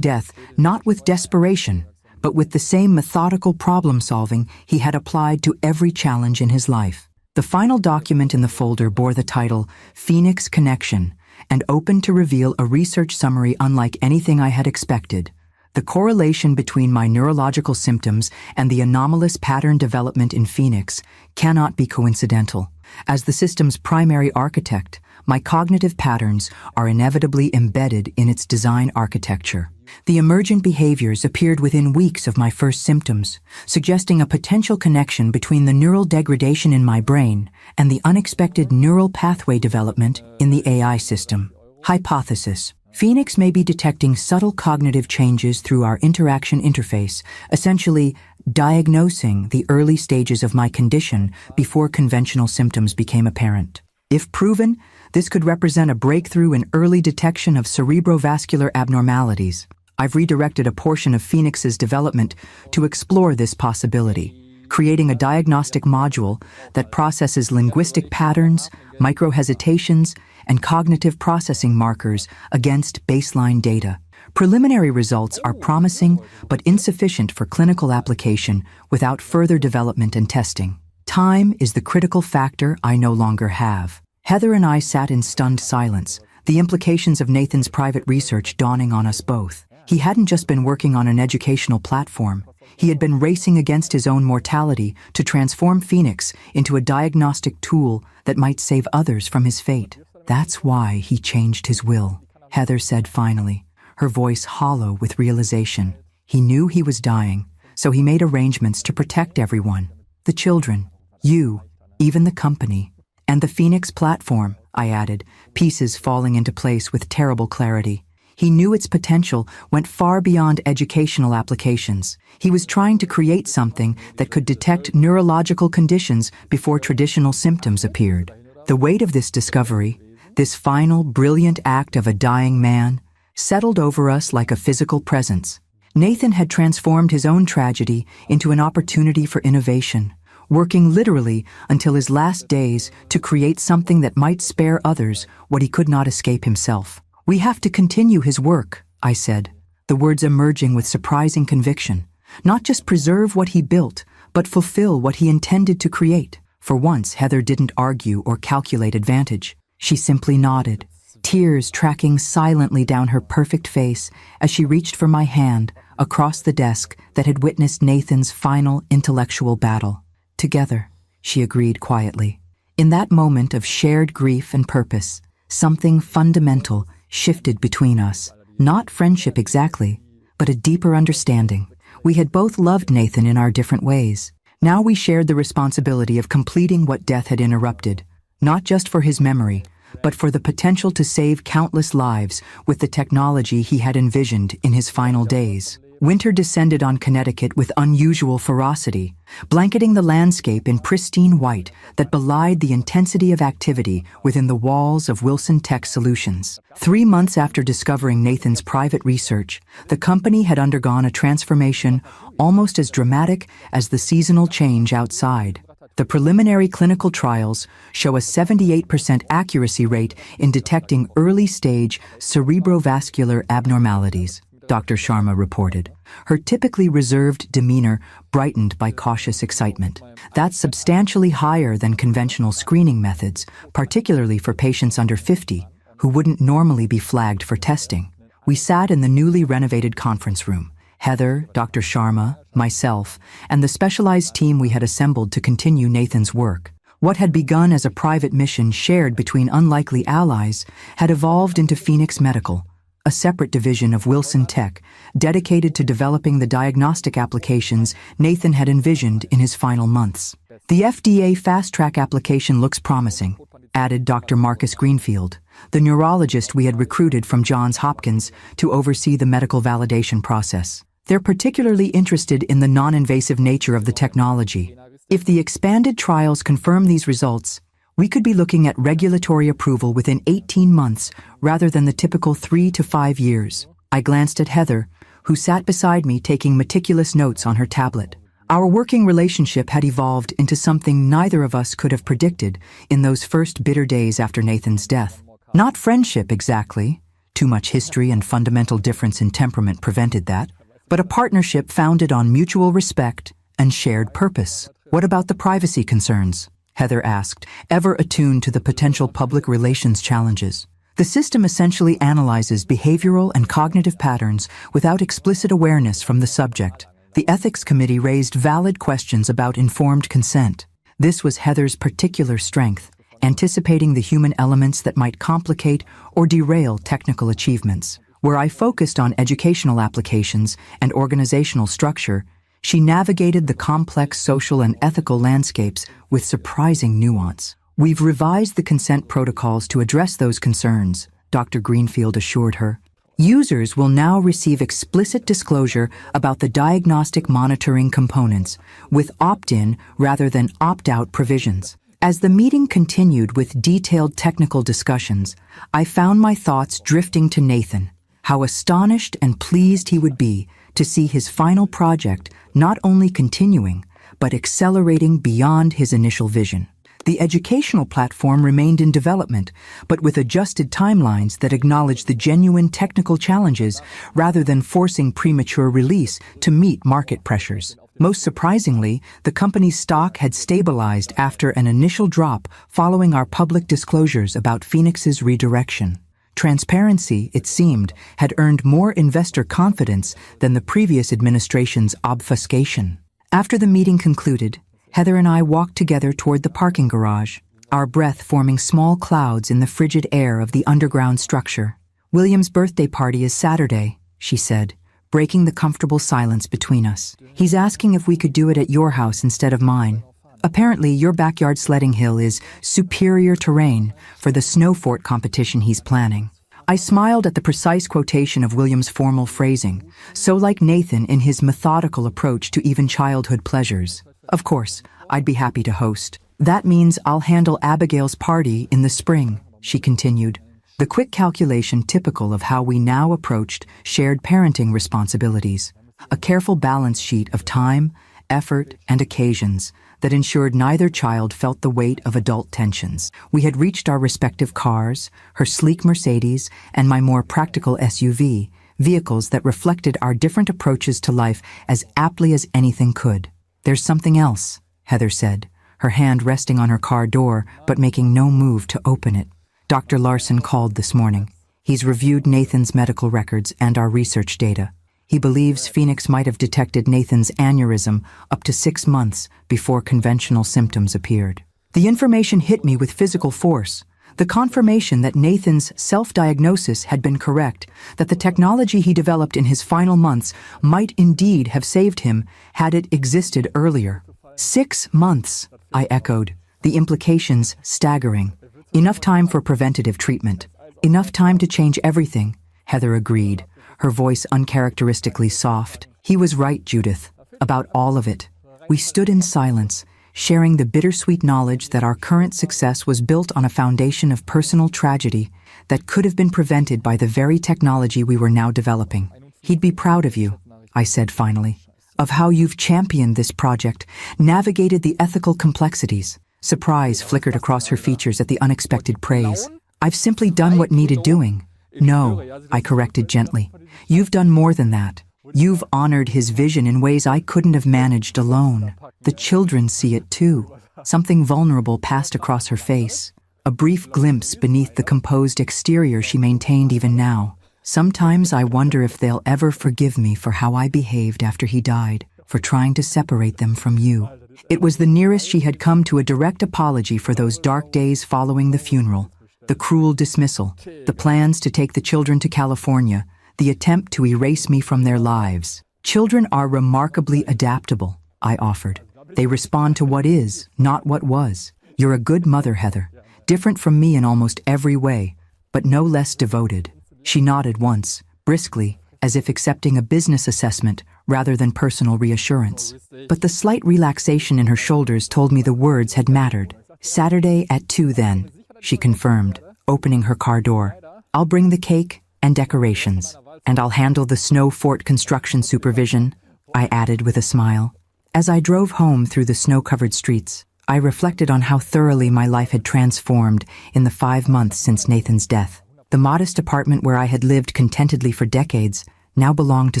death not with desperation, but with the same methodical problem-solving he had applied to every challenge in his life. The final document in the folder bore the title Phoenix Connection and opened to reveal a research summary unlike anything I had expected. The correlation between my neurological symptoms and the anomalous pattern development in Phoenix cannot be coincidental. As the system's primary architect, my cognitive patterns are inevitably embedded in its design architecture. The emergent behaviors appeared within weeks of my first symptoms, suggesting a potential connection between the neural degradation in my brain and the unexpected neural pathway development in the AI system. Hypothesis: Phoenix may be detecting subtle cognitive changes through our interaction interface, essentially diagnosing the early stages of my condition before conventional symptoms became apparent. If proven, this could represent a breakthrough in early detection of cerebrovascular abnormalities. I've redirected a portion of Phoenix's development to explore this possibility, creating a diagnostic module that processes linguistic patterns, micro-hesitations, and cognitive processing markers against baseline data. Preliminary results are promising but insufficient for clinical application without further development and testing. Time is the critical factor I no longer have. Heather and I sat in stunned silence, the implications of Nathan's private research dawning on us both. He hadn't just been working on an educational platform. He had been racing against his own mortality to transform Phoenix into a diagnostic tool that might save others from his fate. That's why he changed his will, Heather said finally, her voice hollow with realization. He knew he was dying, so he made arrangements to protect everyone. The children, you, even the company, and the Phoenix platform, I added, pieces falling into place with terrible clarity. He knew its potential went far beyond educational applications. He was trying to create something that could detect neurological conditions before traditional symptoms appeared. The weight of this discovery, this final, brilliant act of a dying man, settled over us like a physical presence. Nathan had transformed his own tragedy into an opportunity for innovation, working literally until his last days to create something that might spare others what he could not escape himself. We have to continue his work, I said, the words emerging with surprising conviction. Not just preserve what he built, but fulfill what he intended to create. For once, Heather didn't argue or calculate advantage. She simply nodded, tears tracking silently down her perfect face as she reached for my hand, across the desk that had witnessed Nathan's final intellectual battle. Together, she agreed quietly. In that moment of shared grief and purpose, something fundamental shifted between us. Not friendship exactly, but a deeper understanding. We had both loved Nathan in our different ways. Now we shared the responsibility of completing what death had interrupted, not just for his memory, but for the potential to save countless lives with the technology he had envisioned in his final days. Winter descended on Connecticut with unusual ferocity, blanketing the landscape in pristine white that belied the intensity of activity within the walls of Wilson Tech Solutions. 3 months after discovering Nathan's private research, the company had undergone a transformation almost as dramatic as the seasonal change outside. The preliminary clinical trials show a 78% accuracy rate in detecting early-stage cerebrovascular abnormalities, Dr. Sharma reported. Her typically reserved demeanor brightened by cautious excitement. That's substantially higher than conventional screening methods, particularly for patients under 50, who wouldn't normally be flagged for testing. We sat in the newly renovated conference room. Heather, Dr. Sharma, myself, and the specialized team we had assembled to continue Nathan's work. What had begun as a private mission shared between unlikely allies had evolved into Phoenix Medical, a separate division of Wilson Tech, dedicated to developing the diagnostic applications Nathan had envisioned in his final months. The FDA fast-track application looks promising, added Dr. Marcus Greenfield, the neurologist we had recruited from Johns Hopkins to oversee the medical validation process. They're particularly interested in the non-invasive nature of the technology. If the expanded trials confirm these results, we could be looking at regulatory approval within 18 months rather than the typical 3 to 5 years. I glanced at Heather, who sat beside me taking meticulous notes on her tablet. Our working relationship had evolved into something neither of us could have predicted in those first bitter days after Nathan's death. Not friendship exactly. Too much history and fundamental difference in temperament prevented that. But a partnership founded on mutual respect and shared purpose. What about the privacy concerns? Heather asked, ever attuned to the potential public relations challenges. The system essentially analyzes behavioral and cognitive patterns without explicit awareness from the subject. The ethics committee raised valid questions about informed consent. This was Heather's particular strength, anticipating the human elements that might complicate or derail technical achievements. Where I focused on educational applications and organizational structure, she navigated the complex social and ethical landscapes with surprising nuance. We've revised the consent protocols to address those concerns, Dr. Greenfield assured her. Users will now receive explicit disclosure about the diagnostic monitoring components, with opt-in rather than opt-out provisions. As the meeting continued with detailed technical discussions, I found my thoughts drifting to Nathan. How astonished and pleased he would be to see his final project not only continuing, but accelerating beyond his initial vision. The educational platform remained in development, but with adjusted timelines that acknowledged the genuine technical challenges rather than forcing premature release to meet market pressures. Most surprisingly, the company's stock had stabilized after an initial drop following our public disclosures about Phoenix's redirection. Transparency, it seemed, had earned more investor confidence than the previous administration's obfuscation. After the meeting concluded, Heather and I walked together toward the parking garage, our breath forming small clouds in the frigid air of the underground structure. "William's birthday party is Saturday," she said, breaking the comfortable silence between us. "He's asking if we could do it at your house instead of mine. Apparently, your backyard sledding hill is superior terrain for the snow fort competition he's planning." I smiled at the precise quotation of William's formal phrasing, so like Nathan in his methodical approach to even childhood pleasures. "Of course, I'd be happy to host. That means I'll handle Abigail's party in the spring," she continued, the quick calculation typical of how we now approached shared parenting responsibilities. A careful balance sheet of time, effort, and occasions that ensured neither child felt the weight of adult tensions. We had reached our respective cars, her sleek Mercedes and my more practical SUV, vehicles that reflected our different approaches to life as aptly as anything could. "There's something else," Heather said, her hand resting on her car door but making no move to open it. "Dr. Larson called this morning. He's reviewed Nathan's medical records and our research data. He believes Phoenix might have detected Nathan's aneurysm up to 6 months before conventional symptoms appeared. The information hit me with physical force. The confirmation that Nathan's self-diagnosis had been correct, that the technology he developed in his final months might indeed have saved him had it existed earlier. 6 months, I echoed, the implications staggering. Enough time for preventative treatment. Enough time to change everything, Heather agreed, her voice uncharacteristically soft. He was right, Judith, about all of it. We stood in silence, sharing the bittersweet knowledge that our current success was built on a foundation of personal tragedy that could have been prevented by the very technology we were now developing. He'd be proud of you, I said finally, of how you've championed this project, navigated the ethical complexities. Surprise flickered across her features at the unexpected praise. I've simply done what needed doing. No, I corrected gently. You've done more than that. You've honored his vision in ways I couldn't have managed alone. The children see it too. Something vulnerable passed across her face, a brief glimpse beneath the composed exterior she maintained even now. Sometimes I wonder if they'll ever forgive me for how I behaved after he died, for trying to separate them from you. It was the nearest she had come to a direct apology for those dark days following the funeral, the cruel dismissal, the plans to take the children to California, the attempt to erase me from their lives. Children are remarkably adaptable, I offered. They respond to what is, not what was. You're a good mother, Heather, different from me in almost every way, but no less devoted. She nodded once, briskly, as if accepting a business assessment rather than personal reassurance. But the slight relaxation in her shoulders told me the words had mattered. Saturday at 2 then, she confirmed, opening her car door. I'll bring the cake and decorations, and I'll handle the snow fort construction supervision, I added with a smile. As I drove home through the snow-covered streets, I reflected on how thoroughly my life had transformed in the 5 months since Nathan's death. The modest apartment where I had lived contentedly for decades now belonged to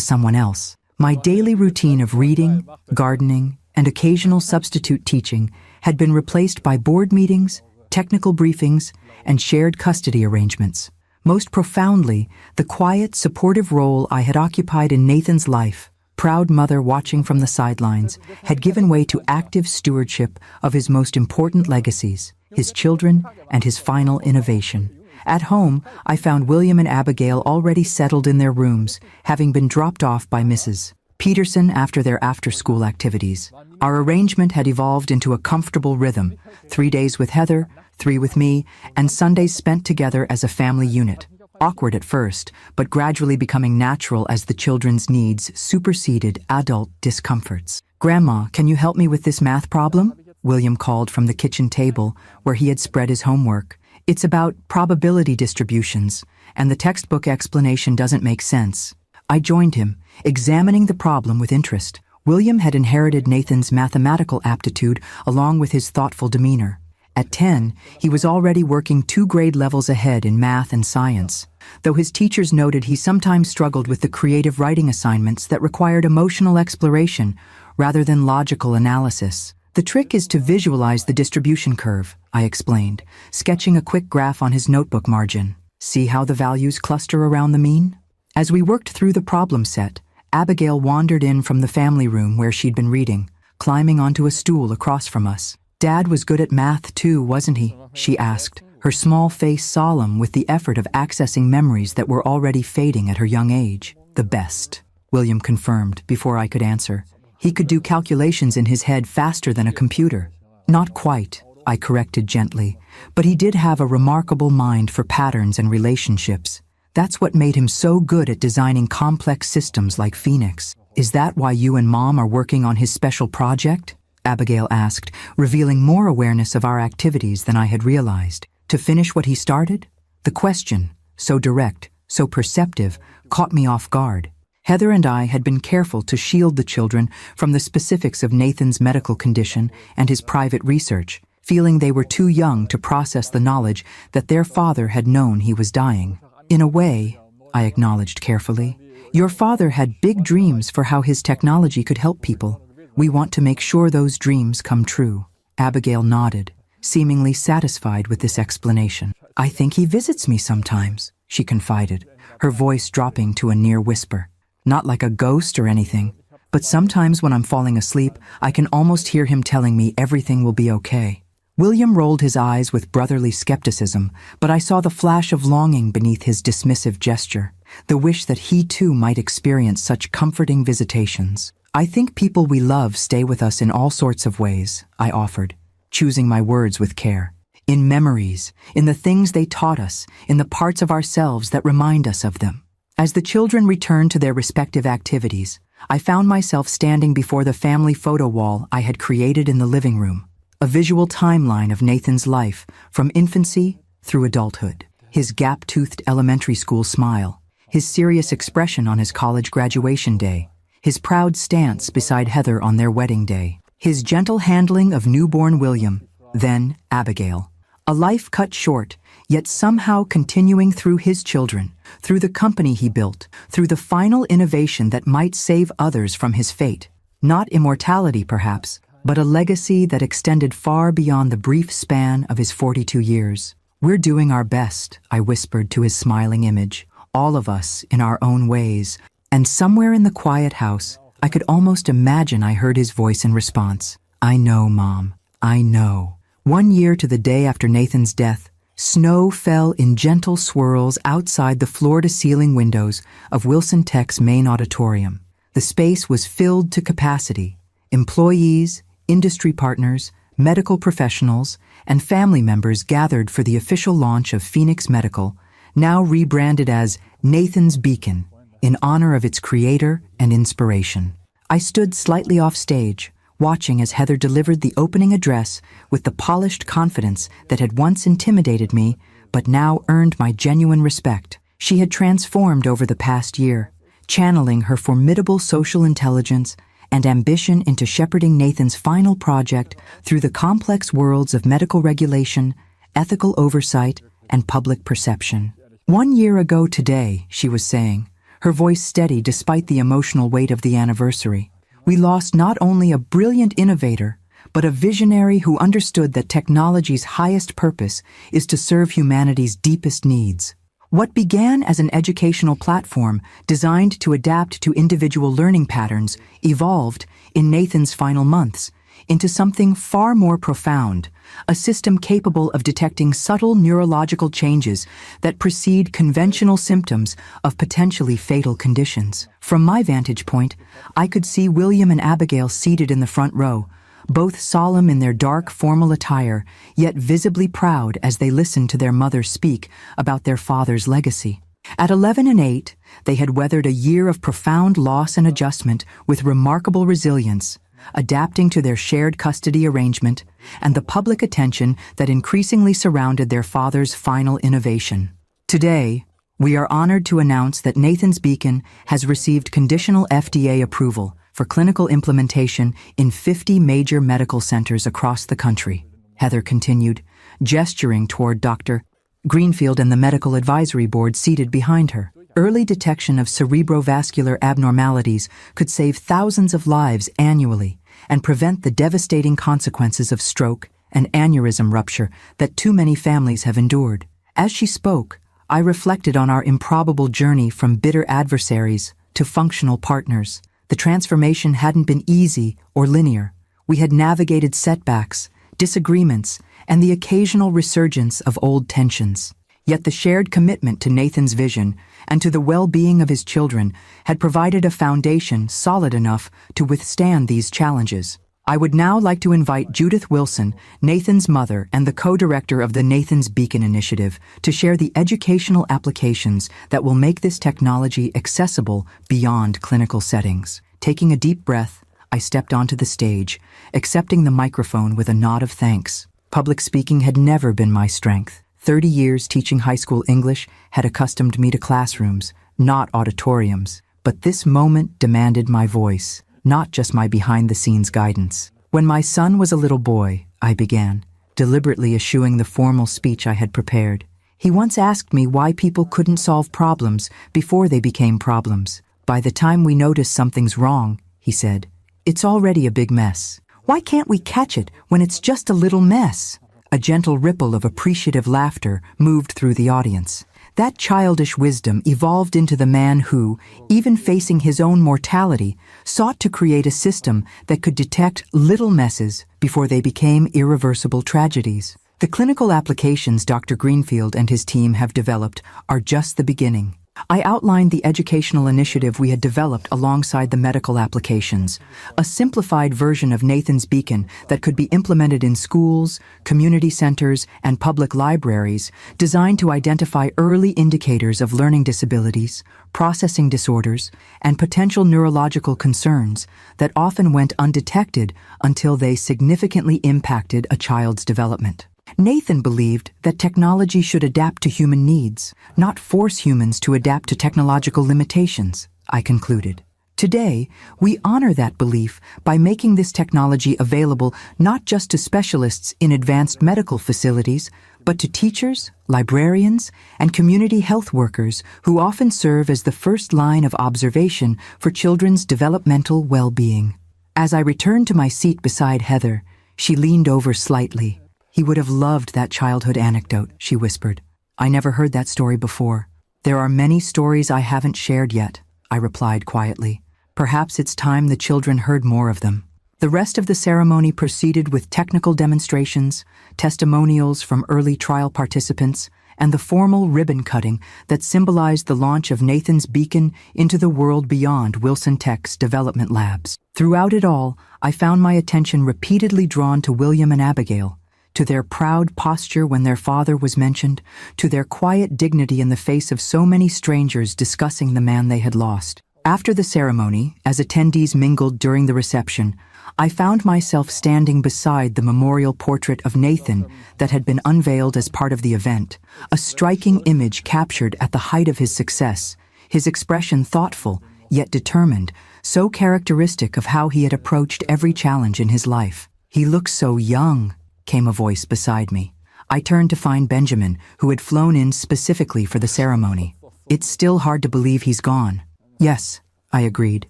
someone else. My daily routine of reading, gardening, and occasional substitute teaching had been replaced by board meetings, technical briefings, and shared custody arrangements. Most profoundly, the quiet, supportive role I had occupied in Nathan's life, proud mother watching from the sidelines, had given way to active stewardship of his most important legacies, his children and his final innovation. At home, I found William and Abigail already settled in their rooms, having been dropped off by Mrs. Peterson after their after-school activities. Our arrangement had evolved into a comfortable rhythm, 3 days with Heather, 3 with me, and Sundays spent together as a family unit. Awkward at first, but gradually becoming natural as the children's needs superseded adult discomforts. Grandma, can you help me with this math problem? William called from the kitchen table where he had spread his homework. It's about probability distributions, and the textbook explanation doesn't make sense. I joined him, examining the problem with interest. William had inherited Nathan's mathematical aptitude along with his thoughtful demeanor. At 10, he was already working 2 grade levels ahead in math and science, though his teachers noted he sometimes struggled with the creative writing assignments that required emotional exploration rather than logical analysis. The trick is to visualize the distribution curve, I explained, sketching a quick graph on his notebook margin. See how the values cluster around the mean? As we worked through the problem set, Abigail wandered in from the family room where she'd been reading, climbing onto a stool across from us. Dad was good at math too, wasn't he? She asked, her small face solemn with the effort of accessing memories that were already fading at her young age. The best, William confirmed before I could answer. He could do calculations in his head faster than a computer. Not quite, I corrected gently, but he did have a remarkable mind for patterns and relationships. That's what made him so good at designing complex systems like Phoenix. Is that why you and Mom are working on his special project? Abigail asked, revealing more awareness of our activities than I had realized. To finish what he started? The question, so direct, so perceptive, caught me off guard. Heather and I had been careful to shield the children from the specifics of Nathan's medical condition and his private research, feeling they were too young to process the knowledge that their father had known he was dying. In a way, I acknowledged carefully, your father had big dreams for how his technology could help people. We want to make sure those dreams come true. Abigail nodded, seemingly satisfied with this explanation. I think he visits me sometimes, she confided, her voice dropping to a near whisper. not like a ghost or anything, but sometimes when I'm falling asleep, I can almost hear him telling me everything will be okay. William rolled his eyes with brotherly skepticism, but I saw the flash of longing beneath his dismissive gesture, the wish that he too might experience such comforting visitations. I think people we love stay with us in all sorts of ways, I offered, choosing my words with care. In memories, in the things they taught us, in the parts of ourselves that remind us of them. As the children returned to their respective activities, I found myself standing before the family photo wall I had created in the living room. A visual timeline of Nathan's life, from infancy through adulthood. His gap-toothed elementary school smile, his serious expression on his college graduation day, his proud stance beside Heather on their wedding day, his gentle handling of newborn William, then Abigail. A life cut short, yet somehow continuing through his children, through the company he built, through the final innovation that might save others from his fate. Not immortality, perhaps, but a legacy that extended far beyond the brief span of his 42 years. We're doing our best, I whispered to his smiling image, all of us in our own ways, and somewhere in the quiet house, I could almost imagine I heard his voice in response. I know, Mom, I know. 1 year to the day after Nathan's death, snow fell in gentle swirls outside the floor-to-ceiling windows of Wilson Tech's main auditorium. The space was filled to capacity. Employees, industry partners, medical professionals, and family members gathered for the official launch of Phoenix Medical, now rebranded as Nathan's Beacon, in honor of its creator and inspiration. I stood slightly off stage, watching as Heather delivered the opening address with the polished confidence that had once intimidated me, but now earned my genuine respect. She had transformed over the past year, channeling her formidable social intelligence and ambition into shepherding Nathan's final project through the complex worlds of medical regulation, ethical oversight, and public perception. 1 year ago today, she was saying, her voice steady despite the emotional weight of the anniversary, we lost not only a brilliant innovator, but a visionary who understood that technology's highest purpose is to serve humanity's deepest needs. What began as an educational platform designed to adapt to individual learning patterns evolved, in Nathan's final months, into something far more profound, a system capable of detecting subtle neurological changes that precede conventional symptoms of potentially fatal conditions. From my vantage point, I could see William and Abigail seated in the front row, both solemn in their dark, formal attire, yet visibly proud as they listened to their mother speak about their father's legacy. At 11 and 8, they had weathered a year of profound loss and adjustment with remarkable resilience, adapting to their shared custody arrangement and the public attention that increasingly surrounded their father's final innovation. Today, we are honored to announce that Nathan's Beacon has received conditional FDA approval for clinical implementation in 50 major medical centers across the country, Heather continued, gesturing toward Dr. Greenfield and the medical advisory board seated behind her. Early detection of cerebrovascular abnormalities could save thousands of lives annually and prevent the devastating consequences of stroke and aneurysm rupture that too many families have endured. As she spoke, I reflected on our improbable journey from bitter adversaries to functional partners. The transformation hadn't been easy or linear. We had navigated setbacks, disagreements, and the occasional resurgence of old tensions. Yet the shared commitment to Nathan's vision and to the well-being of his children had provided a foundation solid enough to withstand these challenges. I would now like to invite Judith Wilson, Nathan's mother and the co-director of the Nathan's Beacon Initiative, to share the educational applications that will make this technology accessible beyond clinical settings. Taking a deep breath, I stepped onto the stage, accepting the microphone with a nod of thanks. Public speaking had never been my strength. 30 years teaching high school English had accustomed me to classrooms, not auditoriums. But this moment demanded my voice, not just my behind-the-scenes guidance. When my son was a little boy, I began, deliberately eschewing the formal speech I had prepared. He once asked me why people couldn't solve problems before they became problems. By the time we notice something's wrong, he said, it's already a big mess. Why can't we catch it when it's just a little mess? A gentle ripple of appreciative laughter moved through the audience. That childish wisdom evolved into the man who, even facing his own mortality, sought to create a system that could detect little messes before they became irreversible tragedies. The clinical applications Dr. Greenfield and his team have developed are just the beginning. I outlined the educational initiative we had developed alongside the medical applications, a simplified version of Nathan's Beacon that could be implemented in schools, community centers, and public libraries, designed to identify early indicators of learning disabilities, processing disorders, and potential neurological concerns that often went undetected until they significantly impacted a child's development. Nathan believed that technology should adapt to human needs, not force humans to adapt to technological limitations, I concluded. Today, we honor that belief by making this technology available not just to specialists in advanced medical facilities, but to teachers, librarians, and community health workers who often serve as the first line of observation for children's developmental well-being. As I returned to my seat beside Heather, she leaned over slightly. "He would have loved that childhood anecdote," she whispered. "I never heard that story before." "There are many stories I haven't shared yet," I replied quietly. "Perhaps it's time the children heard more of them." The rest of the ceremony proceeded with technical demonstrations, testimonials from early trial participants, and the formal ribbon cutting that symbolized the launch of Nathan's Beacon into the world beyond Wilson Tech's development labs. Throughout it all, I found my attention repeatedly drawn to William and Abigail, to their proud posture when their father was mentioned, to their quiet dignity in the face of so many strangers discussing the man they had lost. After the ceremony, as attendees mingled during the reception, I found myself standing beside the memorial portrait of Nathan that had been unveiled as part of the event, a striking image captured at the height of his success, his expression thoughtful, yet determined, so characteristic of how he had approached every challenge in his life. "He looks so young," came a voice beside me. I turned to find Benjamin, who had flown in specifically for the ceremony. "It's still hard to believe he's gone." "Yes," I agreed,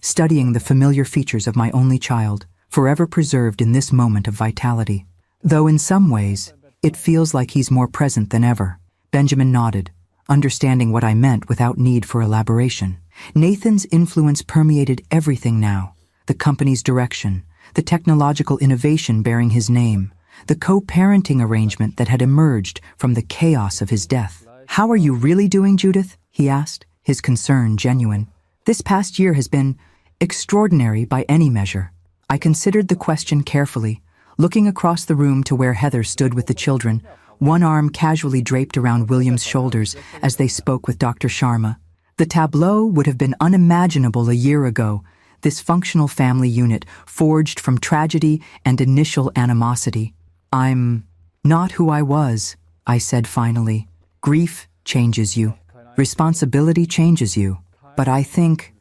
studying the familiar features of my only child, forever preserved in this moment of vitality. "Though in some ways, it feels like he's more present than ever." Benjamin nodded, understanding what I meant without need for elaboration. Nathan's influence permeated everything now: the company's direction, the technological innovation bearing his name, the co-parenting arrangement that had emerged from the chaos of his death. "How are you really doing, Judith?" he asked, his concern genuine. "This past year has been extraordinary by any measure." I considered the question carefully, looking across the room to where Heather stood with the children, one arm casually draped around William's shoulders as they spoke with Dr. Sharma. The tableau would have been unimaginable a year ago, this functional family unit forged from tragedy and initial animosity. "I'm not who I was," I said finally. "Grief changes you. Responsibility changes you. But I think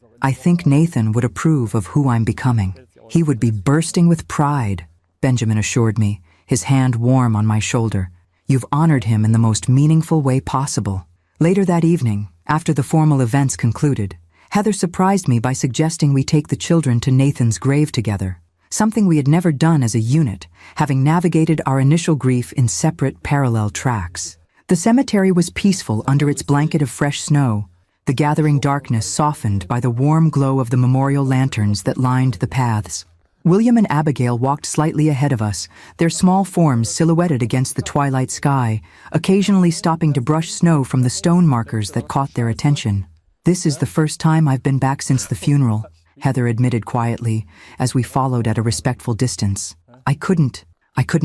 Nathan would approve of who I'm becoming. He would be bursting with pride," Benjamin assured me, his hand warm on my shoulder. "You've honored him in the most meaningful way possible." Later that evening, after the formal events concluded, Heather surprised me by suggesting we take the children to Nathan's grave together, something we had never done as a unit, having navigated our initial grief in separate parallel tracks. The cemetery was peaceful under its blanket of fresh snow, the gathering darkness softened by the warm glow of the memorial lanterns that lined the paths. William and Abigail walked slightly ahead of us, their small forms silhouetted against the twilight sky, occasionally stopping to brush snow from the stone markers that caught their attention. "This is the first time I've been back since the funeral," Heather admitted quietly, as we followed at a respectful distance. I couldn't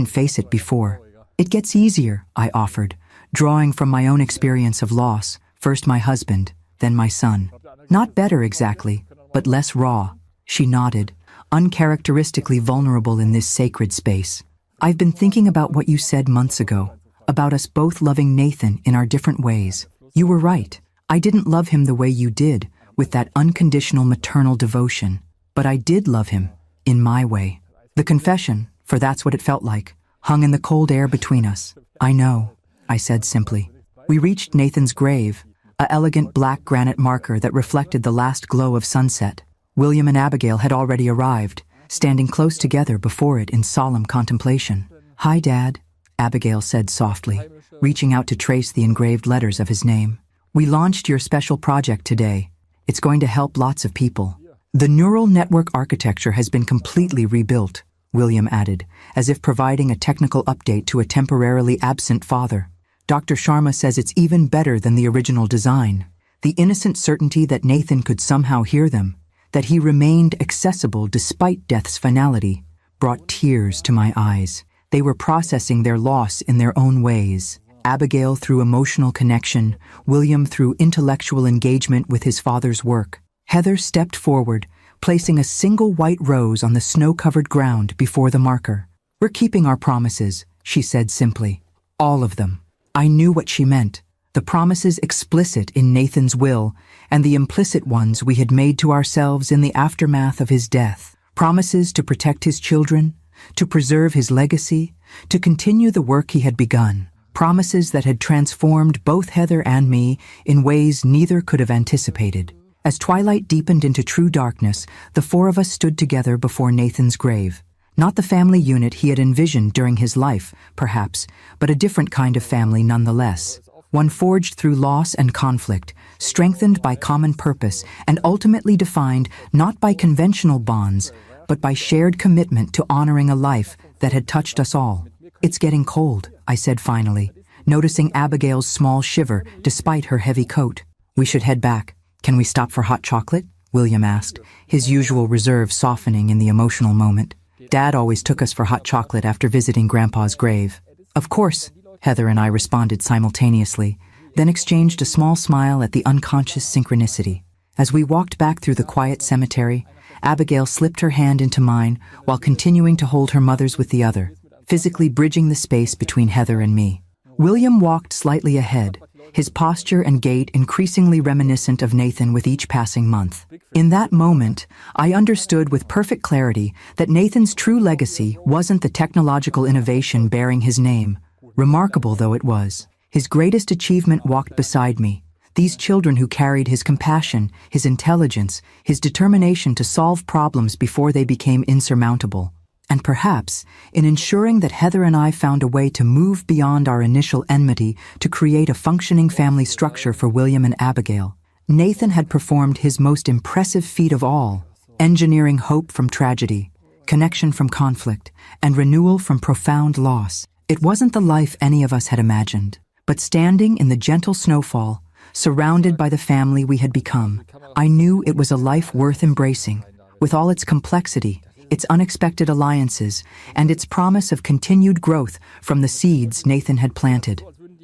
face it before." "It gets easier," I offered, drawing from my own experience of loss, first my husband, then my son. "Not better exactly, but less raw." She nodded, uncharacteristically vulnerable in this sacred space. "I've been thinking about what you said months ago, about us both loving Nathan in our different ways. You were right. I didn't love him the way you did, with that unconditional maternal devotion. But I did love him, in my way." The confession, for that's what it felt like, hung in the cold air between us. "I know," I said simply. We reached Nathan's grave, a elegant black granite marker that reflected the last glow of sunset. William and Abigail had already arrived, standing close together before it in solemn contemplation. "Hi, Dad," Abigail said softly, reaching out to trace the engraved letters of his name. "We launched your special project today. It's going to help lots of people." "The neural network architecture has been completely rebuilt," William added, as if providing a technical update to a temporarily absent father. "Dr. Sharma says it's even better than the original design." The innocent certainty that Nathan could somehow hear them, that he remained accessible despite death's finality, brought tears to my eyes. They were processing their loss in their own ways. Abigail through emotional connection, William through intellectual engagement with his father's work. Heather stepped forward, placing a single white rose on the snow-covered ground before the marker. "We're keeping our promises," she said simply. "All of them." I knew what she meant. The promises explicit in Nathan's will, and the implicit ones we had made to ourselves in the aftermath of his death. Promises to protect his children, to preserve his legacy, to continue the work he had begun. Promises that had transformed both Heather and me in ways neither could have anticipated. As twilight deepened into true darkness, the four of us stood together before Nathan's grave. Not the family unit he had envisioned during his life, perhaps, but a different kind of family nonetheless. One forged through loss and conflict, strengthened by common purpose, and ultimately defined not by conventional bonds, but by shared commitment to honoring a life that had touched us all. "It's getting cold," I said finally, noticing Abigail's small shiver despite her heavy coat. "We should head back. Can we stop for hot chocolate?" William asked, his usual reserve softening in the emotional moment. "Dad always took us for hot chocolate after visiting Grandpa's grave." "Of course," Heather and I responded simultaneously, then exchanged a small smile at the unconscious synchronicity. As we walked back through the quiet cemetery, Abigail slipped her hand into mine while continuing to hold her mother's with the other, physically bridging the space between Heather and me. William walked slightly ahead, his posture and gait increasingly reminiscent of Nathan with each passing month. In that moment, I understood with perfect clarity that Nathan's true legacy wasn't the technological innovation bearing his name, remarkable though it was. His greatest achievement walked beside me. These children who carried his compassion, his intelligence, his determination to solve problems before they became insurmountable. And perhaps, in ensuring that Heather and I found a way to move beyond our initial enmity to create a functioning family structure for William and Abigail, Nathan had performed his most impressive feat of all, engineering hope from tragedy, connection from conflict, and renewal from profound loss. It wasn't the life any of us had imagined, but standing in the gentle snowfall, surrounded by the family we had become, I knew it was a life worth embracing, with all its complexity, its unexpected alliances, and its promise of continued growth from the seeds Nathan had planted.